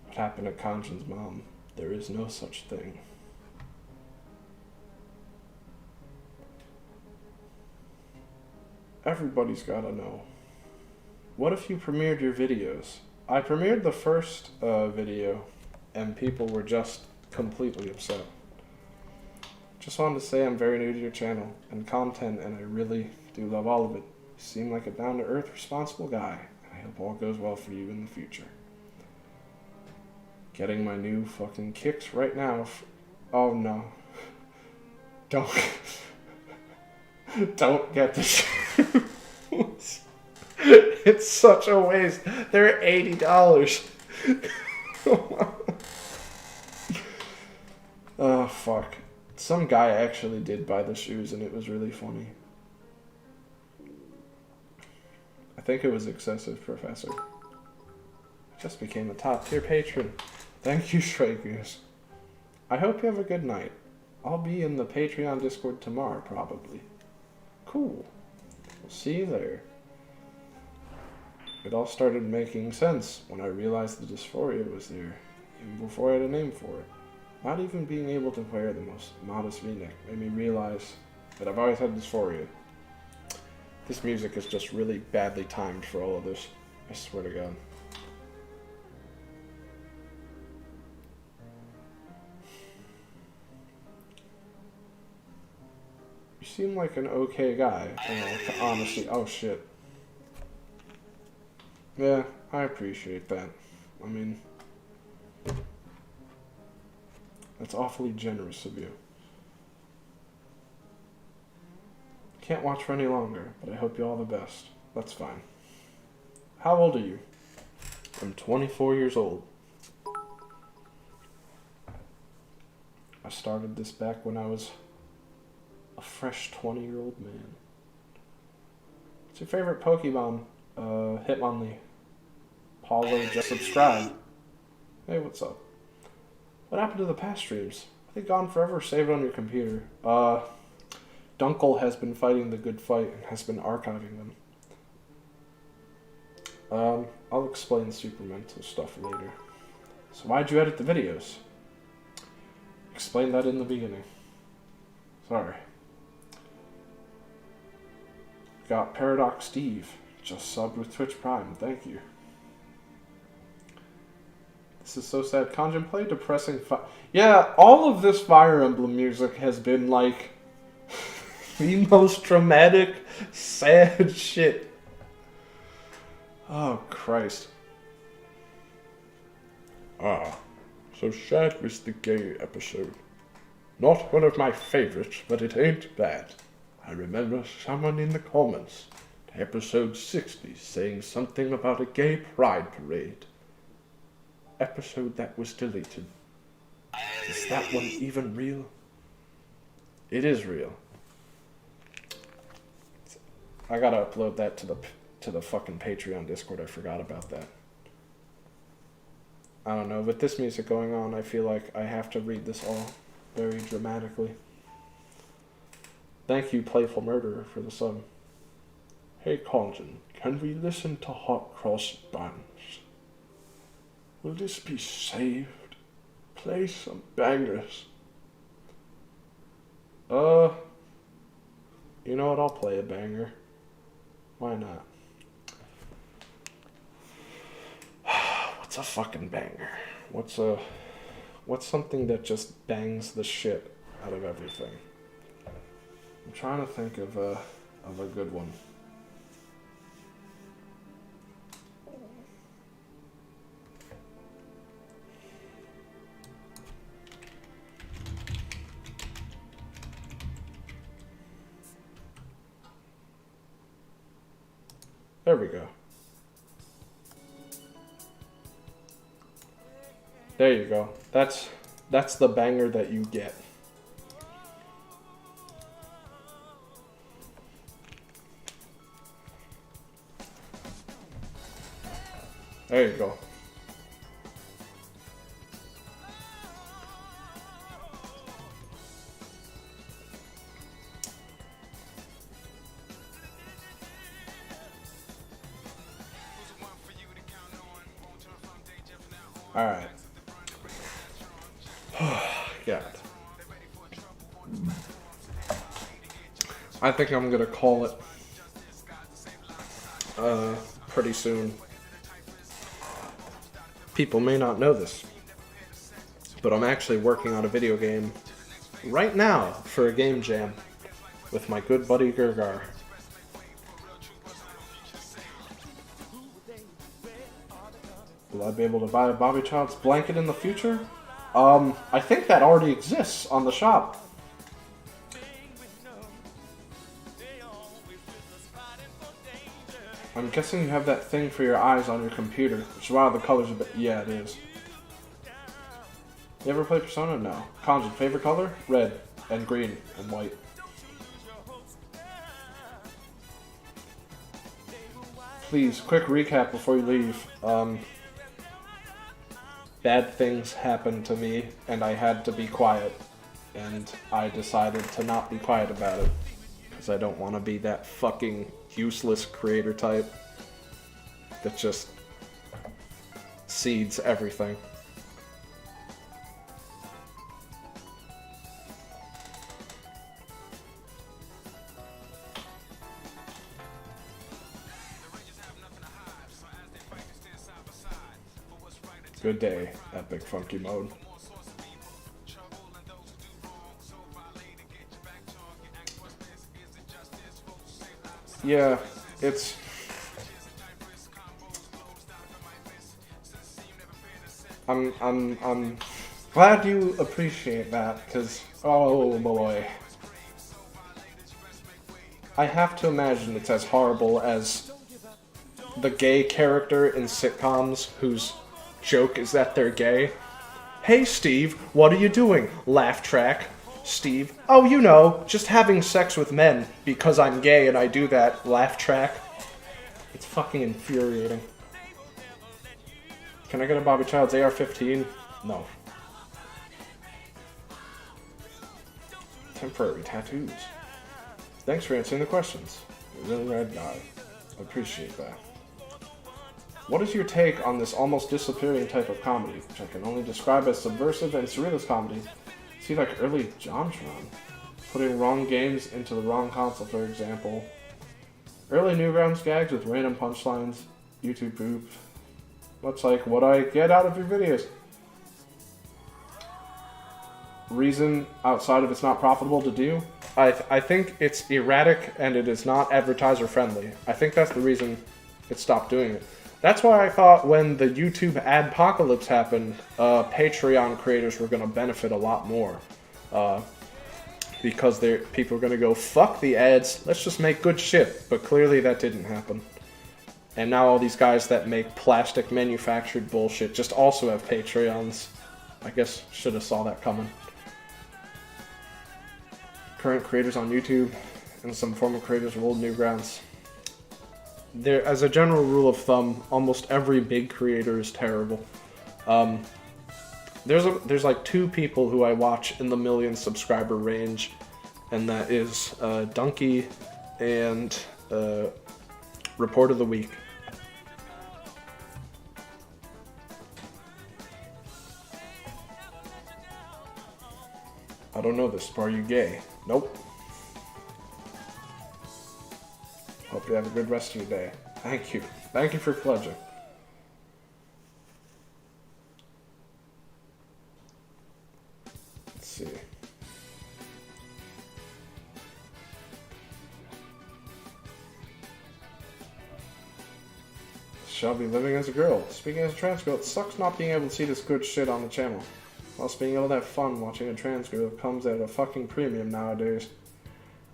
What happened to Khonjin's mom? There is no such thing. Everybody's gotta know. What if you premiered your videos? I premiered the first video and people were just completely upset. Just wanted to say I'm very new to your channel and content and I really do love all of it. You seem like a down-to-earth, responsible guy and I hope all goes well for you in the future. Getting my new fucking kicks right now. Oh no. Don't get this. It's such a waste. They're $80. Oh, fuck. Some guy actually did buy the shoes and it was really funny. I think it was Excessive Professor. I just became a top tier patron. Thank you, Stray Goose. I hope you have a good night. I'll be in the Patreon Discord tomorrow, probably. Cool. We'll see you there. It all started making sense when I realized the dysphoria was there, even before I had a name for it. Not even being able to wear the most modest v-neck made me realize that I've always had dysphoria. This music is just really badly timed for all of this. I swear to God. You seem like an okay guy, honestly. Oh shit. Yeah, I appreciate that. I mean, that's awfully generous of you. Can't watch for any longer, but I hope you all the best. That's fine. How old are you? I'm 24 years old. I started this back when I was a fresh 20-year-old man. What's your favorite Pokemon? Hitmonlee. Paulo just subscribed. Hey, what's up? What happened to the past streams? Are they gone forever or saved on your computer? Dunkel has been fighting the good fight and has been archiving them. I'll explain the Supermental stuff later. So why'd you edit the videos? Explain that in the beginning. Sorry. Got Paradox Steve. Just subbed with Twitch Prime. Thank you. This is so sad. Khonjin, play depressing yeah, all of this Fire Emblem music has been like the most dramatic, sad shit. Oh, Christ. Ah, so sad was the gay episode. Not one of my favorites, but it ain't bad. I remember someone in the comments to episode 60 saying something about a gay pride parade. Episode that was deleted. Is that one even real? It is real. I gotta upload that to the fucking Patreon Discord. I forgot about that. I don't know, with this music going on, I feel like I have to read this all very dramatically. Thank you, Playful Murderer, for the sub. Hey, Khonjin, can we listen to Hot Cross Buns? Will this be saved? Play some bangers. You know what? I'll play a banger. Why not? What's a fucking banger? What's something that just bangs the shit out of everything? I'm trying to think of a good one. There we go. There you go. That's the banger that you get. There you go. Alright. God. I think I'm gonna call it pretty soon. People may not know this, but I'm actually working on a video game right now for a game jam with my good buddy Gergar. Will I be able to buy a Bobby Child's blanket in the future? I think that already exists on the shop. I'm guessing you have that thing for your eyes on your computer, which is why the colors are a bit... Yeah, it is. You ever play Persona? No. Khonjin, favorite color? Red and green and white. Please, quick recap before you leave. Bad things happened to me, and I had to be quiet. And I decided to not be quiet about it. Because I don't want to be that fucking useless creator type that just seeds everything. Good day, epic funky mode. Yeah, it's... I'm glad you appreciate that, because, oh boy. I have to imagine it's as horrible as the gay character in sitcoms whose joke is that they're gay. Hey Steve, what are you doing? Laugh track. Steve, oh you know, just having sex with men because I'm gay and I do that. Laugh track. It's fucking infuriating. Can I get a Bobby Child's AR-15? No. Temporary tattoos. Thanks for answering the questions. You're a really rad guy. I appreciate that. What is your take on this almost disappearing type of comedy, which I can only describe as subversive and surrealist comedy? See, like early JonTron, putting wrong games into the wrong console, for example. Early Newgrounds gags with random punchlines, YouTube poop. Much like what I get out of your videos. Reason outside of it's not profitable to do? I think it's erratic and it is not advertiser friendly. I think that's the reason it stopped doing it. That's why I thought when the YouTube adpocalypse happened, Patreon creators were going to benefit a lot more. Because people are going to go, fuck the ads, let's just make good shit. But clearly that didn't happen. And now all these guys that make plastic manufactured bullshit just also have Patreons. I guess should have saw that coming. Current creators on YouTube and some former creators of old Newgrounds. As a general rule of thumb, almost every big creator is terrible. There's like two people who I watch in the million subscriber range, and that is Donkey and Report of the Week. I don't know this. Are you gay? Nope. Hope you have a good rest of your day. Thank you. Thank you for pledging. Let's see. Shall be living as a girl. Speaking as a trans girl, it sucks not being able to see this good shit on the channel. Plus, being able to have fun watching a trans girl comes at a fucking premium nowadays.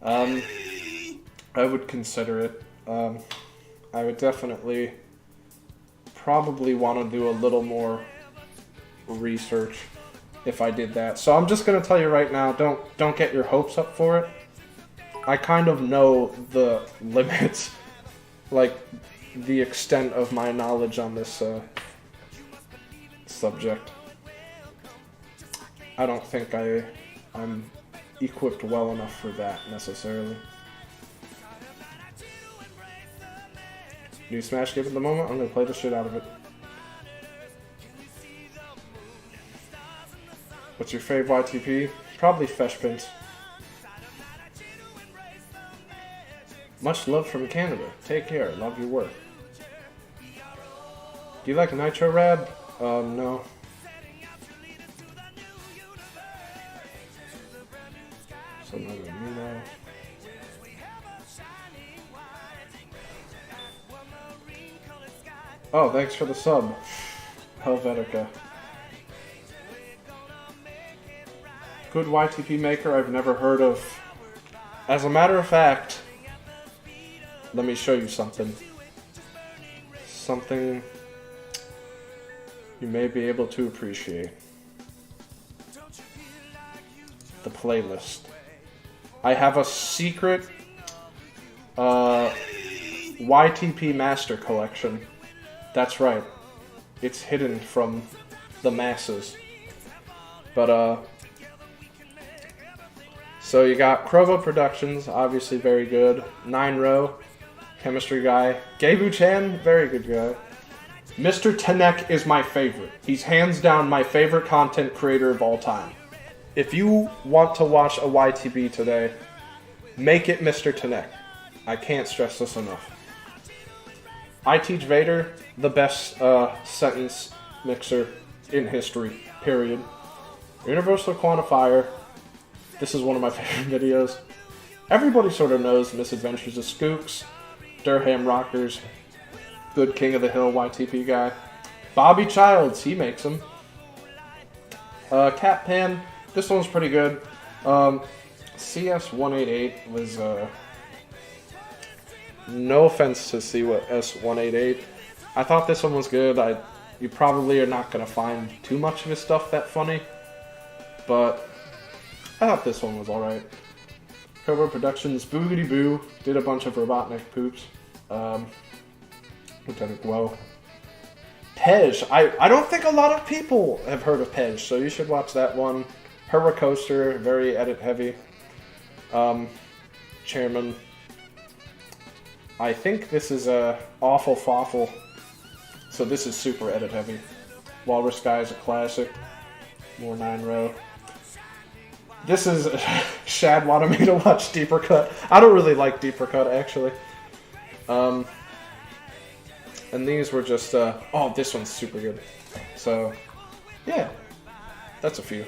I would consider it. I would definitely probably want to do a little more research if I did that. So I'm just going to tell you right now, don't get your hopes up for it. I kind of know the limits, like the extent of my knowledge on this subject. I don't think I'm equipped well enough for that necessarily. New Smash game at the moment, I'm gonna play the shit out of it. What's your fave YTP? Probably Feshpint. Much love from Canada. Take care. Love your work. Do you like Nitro Rad? No. So another Nuno. Oh, thanks for the sub, Helvetica. Good YTP maker I've never heard of. As a matter of fact, let me show you something. Something you may be able to appreciate. The playlist. I have a secret YTP master collection. That's right. It's hidden from the masses. But, so you got Krovo Productions, obviously very good. 9-Row, chemistry guy. Gabu-chan, very good guy. Mr. Tenek is my favorite. He's hands down my favorite content creator of all time. If you want to watch a YTB today, make it Mr. Tenek. I can't stress this enough. I Teach Vader, the best sentence mixer in history, period. Universal Quantifier, this is one of my favorite videos. Everybody sort of knows Misadventures of Skooks, Durham Rockers, good King of the Hill YTP guy. Bobby Childs, he makes them. Cat Pan, this one's pretty good. CS188 was, no offense to CS188. I thought this one was good. You probably are not going to find too much of his stuff that funny, but I thought this one was alright. Cobra Productions, Boogity Boo, did a bunch of Robotnik poops. Lieutenant Guo. Pej, I don't think a lot of people have heard of Pej, so you should watch that one. Hurra Coaster, very edit heavy. Chairman. I think this is a Awful Fawful, so this is super edit heavy. Walrus Guy is a classic. More 9-row. This is Shad wanted me to watch Deeper Cut. I don't really like Deeper Cut, actually. And these were just, oh, this one's super good. So, yeah, that's a few.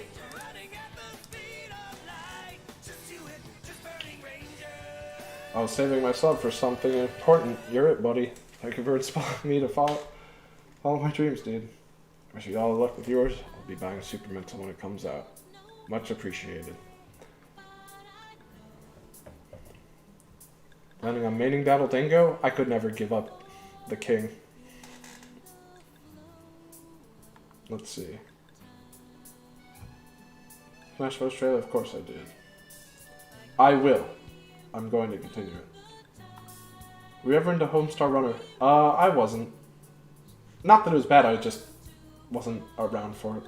I was saving myself for something important. You're it, buddy. Thank you for inspiring me to follow my dreams, dude. I wish you all the luck with yours. I'll be buying a Supermental when it comes out. Much appreciated. Planning on maining Battle Dingo? I could never give up the king. Let's see. Smash Bros. Trailer? Of course I did. I will. I'm going to continue it. Were you ever into Homestar Runner? I wasn't. Not that it was bad, I just wasn't around for it.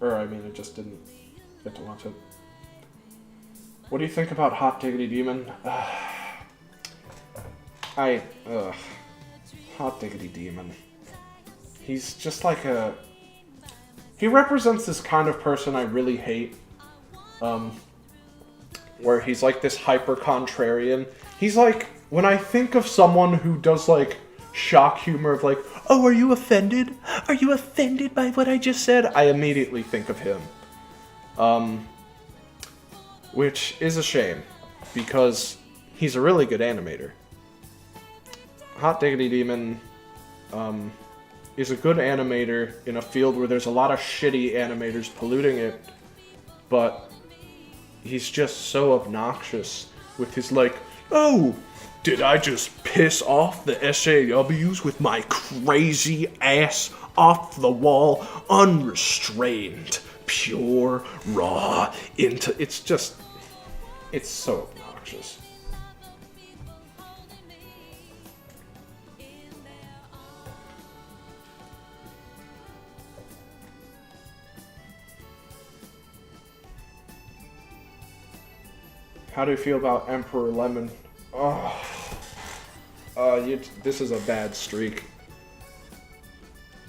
Or, I mean, I just didn't get to watch it. What do you think about Hot Diggity Demon? Hot Diggity Demon. He's just like a... He represents this kind of person I really hate. Where he's like this hyper-contrarian. He's like, when I think of someone who does like shock humor of like, oh, are you offended? Are you offended by what I just said? I immediately think of him. Which is a shame, because he's a really good animator. Hot Diggity Demon is a good animator in a field where there's a lot of shitty animators polluting it, but he's just so obnoxious with his like, oh, did I just piss off the SAWs with my crazy ass off the wall, unrestrained, pure, raw, it's just, it's so obnoxious. How do you feel about Emperor Lemon? Oh, this is a bad streak.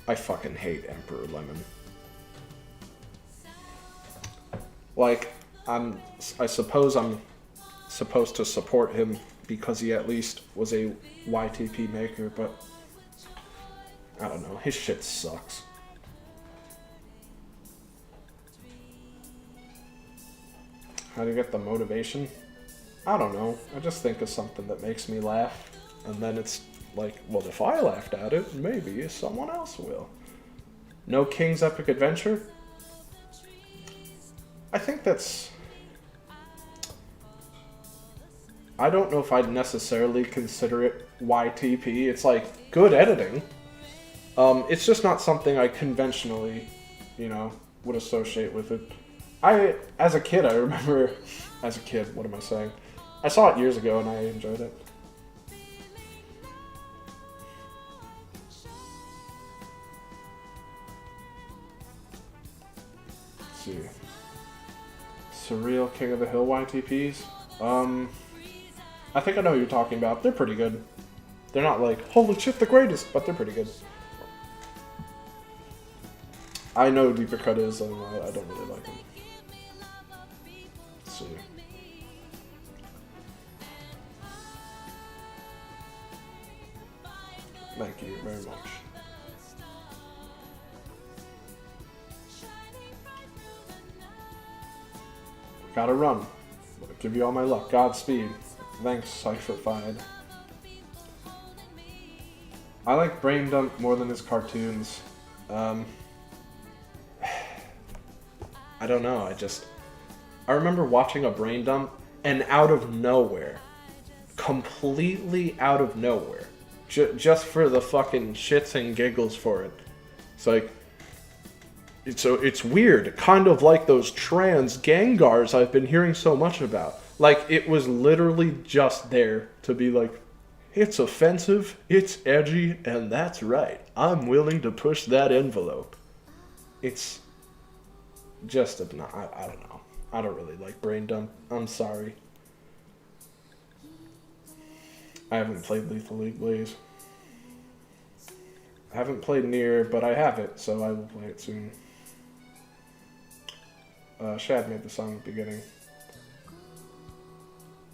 I fucking hate Emperor Lemon. Like, I suppose I'm supposed to support him because he at least was a YTP maker, but I don't know, his shit sucks. How do you get the motivation? I don't know. I just think of something that makes me laugh. And then it's like, well, if I laughed at it, maybe someone else will. No King's Epic Adventure? I think that's... I don't know if I'd necessarily consider it YTP. It's like, good editing. It's just not something I conventionally, you know, would associate with it. As a kid, I remember... As a kid, what am I saying? I saw it years ago and I enjoyed it. Let's see. Surreal King of the Hill YTPs? I think I know what you're talking about. They're pretty good. They're not like, holy shit, the greatest, but they're pretty good. I know Deeper Cut is, and I don't really like them. Let's see. Thank you very much. Gotta run. I'll give you all my luck. Godspeed. Thanks, Cypherfied. I like Brain Dump more than his cartoons. I don't know, I remember watching a Brain Dump, and out of nowhere, completely out of nowhere, just for the fucking shits and giggles for it, it's like, it's weird, kind of like those trans Gengars I've been hearing so much about. Like, it was literally just there to be like, it's offensive, it's edgy, and that's right, I'm willing to push that envelope. It's just, I don't know. I don't really like Brain Dump. I'm sorry. I haven't played Lethal League Blaze. I haven't played Nier, but I have it, so I will play it soon. Shad made the song at the beginning.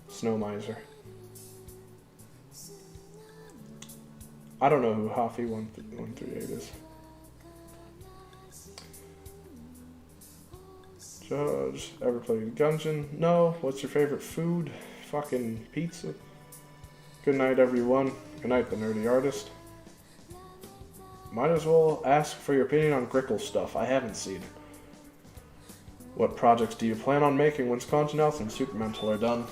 Snow Miser. I don't know who Hafi138 is. Judge, ever played Khonjin? No. What's your favorite food? Fucking pizza. Good night, everyone. Good night, the nerdy artist. Might as well ask for your opinion on Grickle stuff. I haven't seen it. What projects do you plan on making once Khonjin and Supermental are done?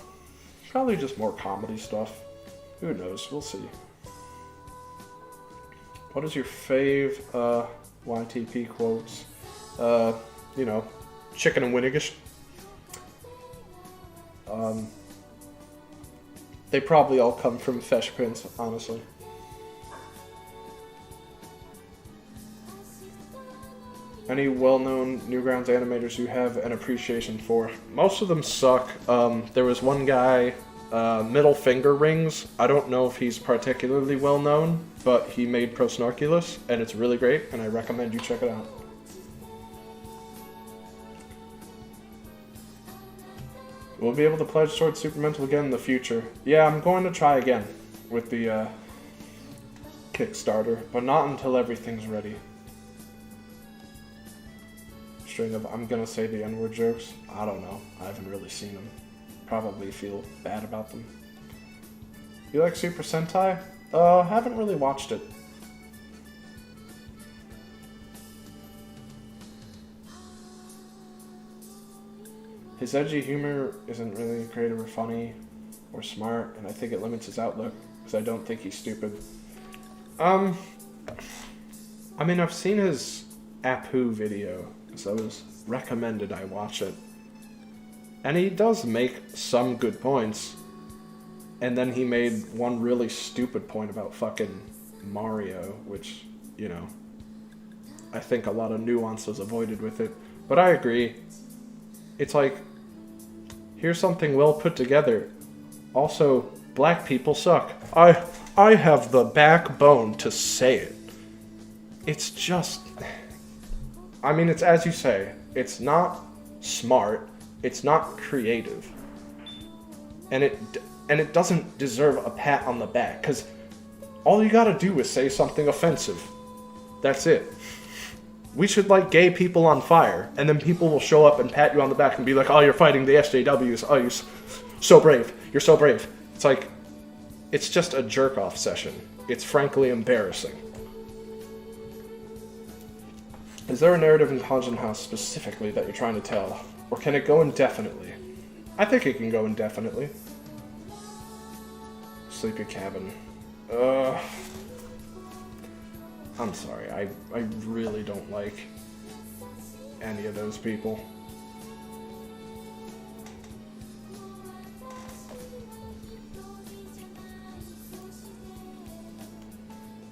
Probably just more comedy stuff. Who knows? We'll see. What is your fave YTP quotes? You know, chicken and Winnigish. They probably all come from Fesh Prince, honestly. Any well-known Newgrounds animators you have an appreciation for? Most of them suck. There was one guy, Middle Finger Rings. I don't know if he's particularly well-known, but he made Prosnorculus, and it's really great, and I recommend you check it out. We'll be able to pledge towards Supermental again in the future. Yeah, I'm going to try again with the Kickstarter, but not until everything's ready. String of I'm gonna say the N-word jokes. I don't know. I haven't really seen them. Probably feel bad about them. You like Super Sentai? Haven't really watched it. His edgy humor isn't really creative or funny or smart, and I think it limits his outlook, because I don't think he's stupid. I mean, I've seen his Apu video, so it was recommended I watch it. And he does make some good points. And then he made one really stupid point about fucking Mario, which, you know, I think a lot of nuance was avoided with it. But I agree. It's like, here's something well put together. Also, black people suck. I have the backbone to say it. It's just... I mean, it's as you say, it's not smart, it's not creative, and it doesn't deserve a pat on the back, because all you gotta do is say something offensive. That's it. We should light gay people on fire, and then people will show up and pat you on the back and be like, oh, you're fighting the SJWs, oh, you're so brave, you're so brave. It's like, it's just a jerk-off session. It's frankly embarrassing. Is there a narrative in Khonjin House specifically that you're trying to tell? Or can it go indefinitely? I think it can go indefinitely. Sleepy Cabin. I'm sorry, I really don't like any of those people.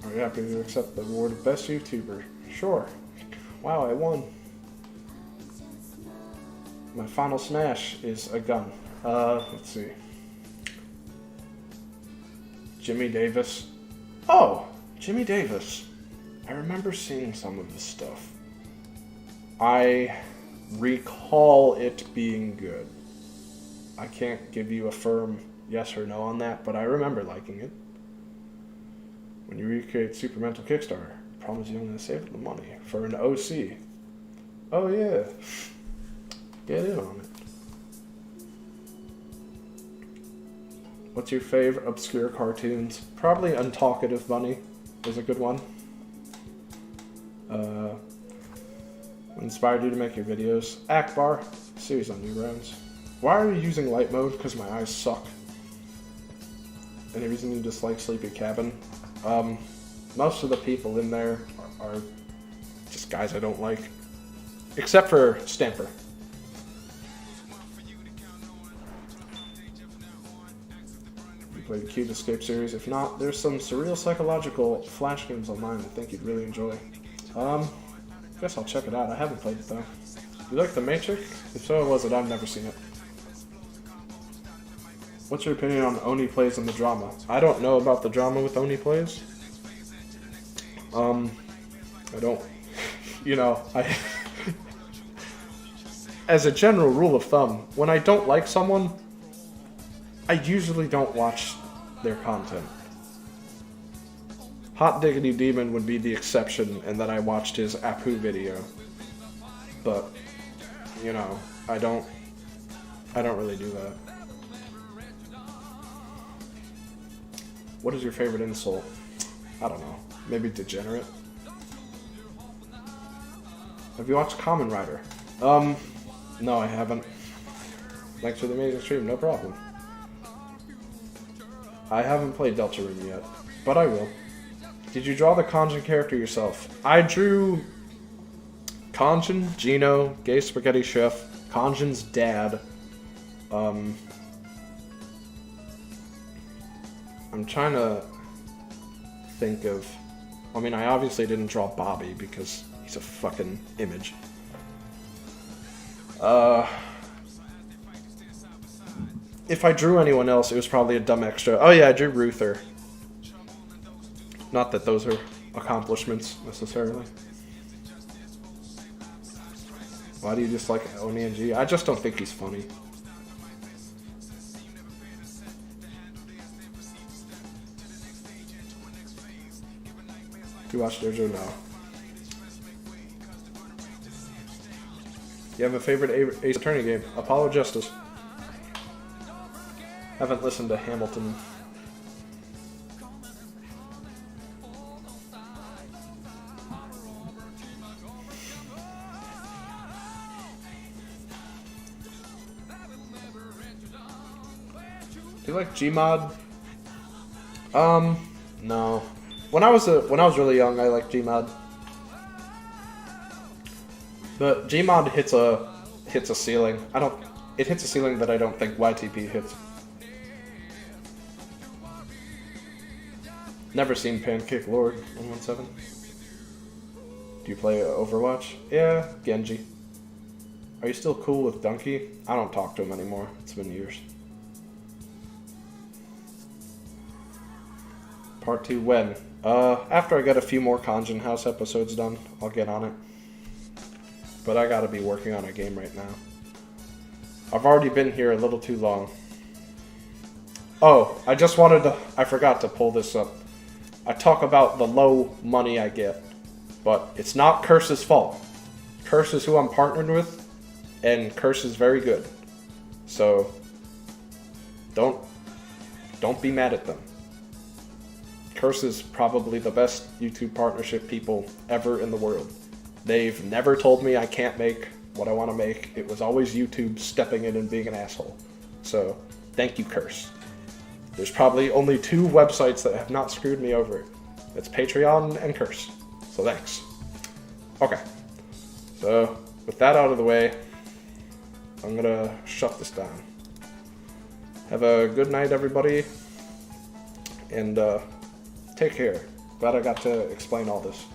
Are you happy to accept the award of Best YouTuber? Sure. Wow, I won. My final smash is a gun. Let's see. Jimmy Davis. Oh, Jimmy Davis. I remember seeing some of this stuff. I recall it being good. I can't give you a firm yes or no on that, but I remember liking it. When you recreate Supermental Kickstarter, promise you I'm going to save the money for an OC. Oh yeah. Get in on it. What's your favorite obscure cartoons? Probably Untalkative Bunny is a good one. What inspired you to make your videos? Akbar, series on Newgrounds. Why are you using light mode? Because my eyes suck. Any reason you dislike Sleepy Cabin? Most of the people in there are just guys I don't like. Except for Stamper. You played the Cube Escape series? If not, there's some surreal psychological flash games online I think you'd really enjoy. Guess I'll check it out. I haven't played it though. You like The Matrix? If so, was it? I've never seen it. What's your opinion on Oni Plays and the drama? I don't know about the drama with Oni Plays. I don't, I, as a general rule of thumb, when I don't like someone, I usually don't watch their content. Hot Diggity Demon would be the exception, and then I watched his Apu video. But, I don't really do that. What is your favorite insult? I don't know. Maybe degenerate? Have you watched Kamen Rider? No, I haven't. Thanks for the amazing stream, no problem. I haven't played Deltarune yet, but I will. Did you draw the Khonjin character yourself? I drew Khonjin, Gino, Gay Spaghetti Chef, Khonjin's dad. I'm trying to think of... I mean, I obviously didn't draw Bobby because he's a fucking image. If I drew anyone else, it was probably a dumb extra. Oh yeah, I drew Ruther. Not that those are accomplishments, necessarily. Why do you dislike Oni and G? I just don't think he's funny. Do you watch Dojo? No. You have a favorite Ace Attorney game? Apollo Justice. Haven't listened to Hamilton. Do you like Gmod? No. When I was really young, I liked Gmod. But Gmod hits a ceiling. It hits a ceiling that I don't think YTP hits. Never seen Pancake Lord 117. Do you play Overwatch? Yeah, Genji. Are you still cool with Donkey? I don't talk to him anymore. It's been years. Part 2 when? After I get a few more Khonjin House episodes done, I'll get on it. But I gotta be working on a game right now. I've already been here a little too long. Oh, I forgot to pull this up. I talk about the low money I get, but it's not Curse's fault. Curse is who I'm partnered with, and Curse is very good. So, don't be mad at them. Curse is probably the best YouTube partnership people ever in the world. They've never told me I can't make what I want to make. It was always YouTube stepping in and being an asshole. So, thank you, Curse. There's probably only 2 websites that have not screwed me over. It's Patreon and Curse. So thanks. Okay. So, with that out of the way, I'm gonna shut this down. Have a good night, everybody. And, take care. Glad I got to explain all this.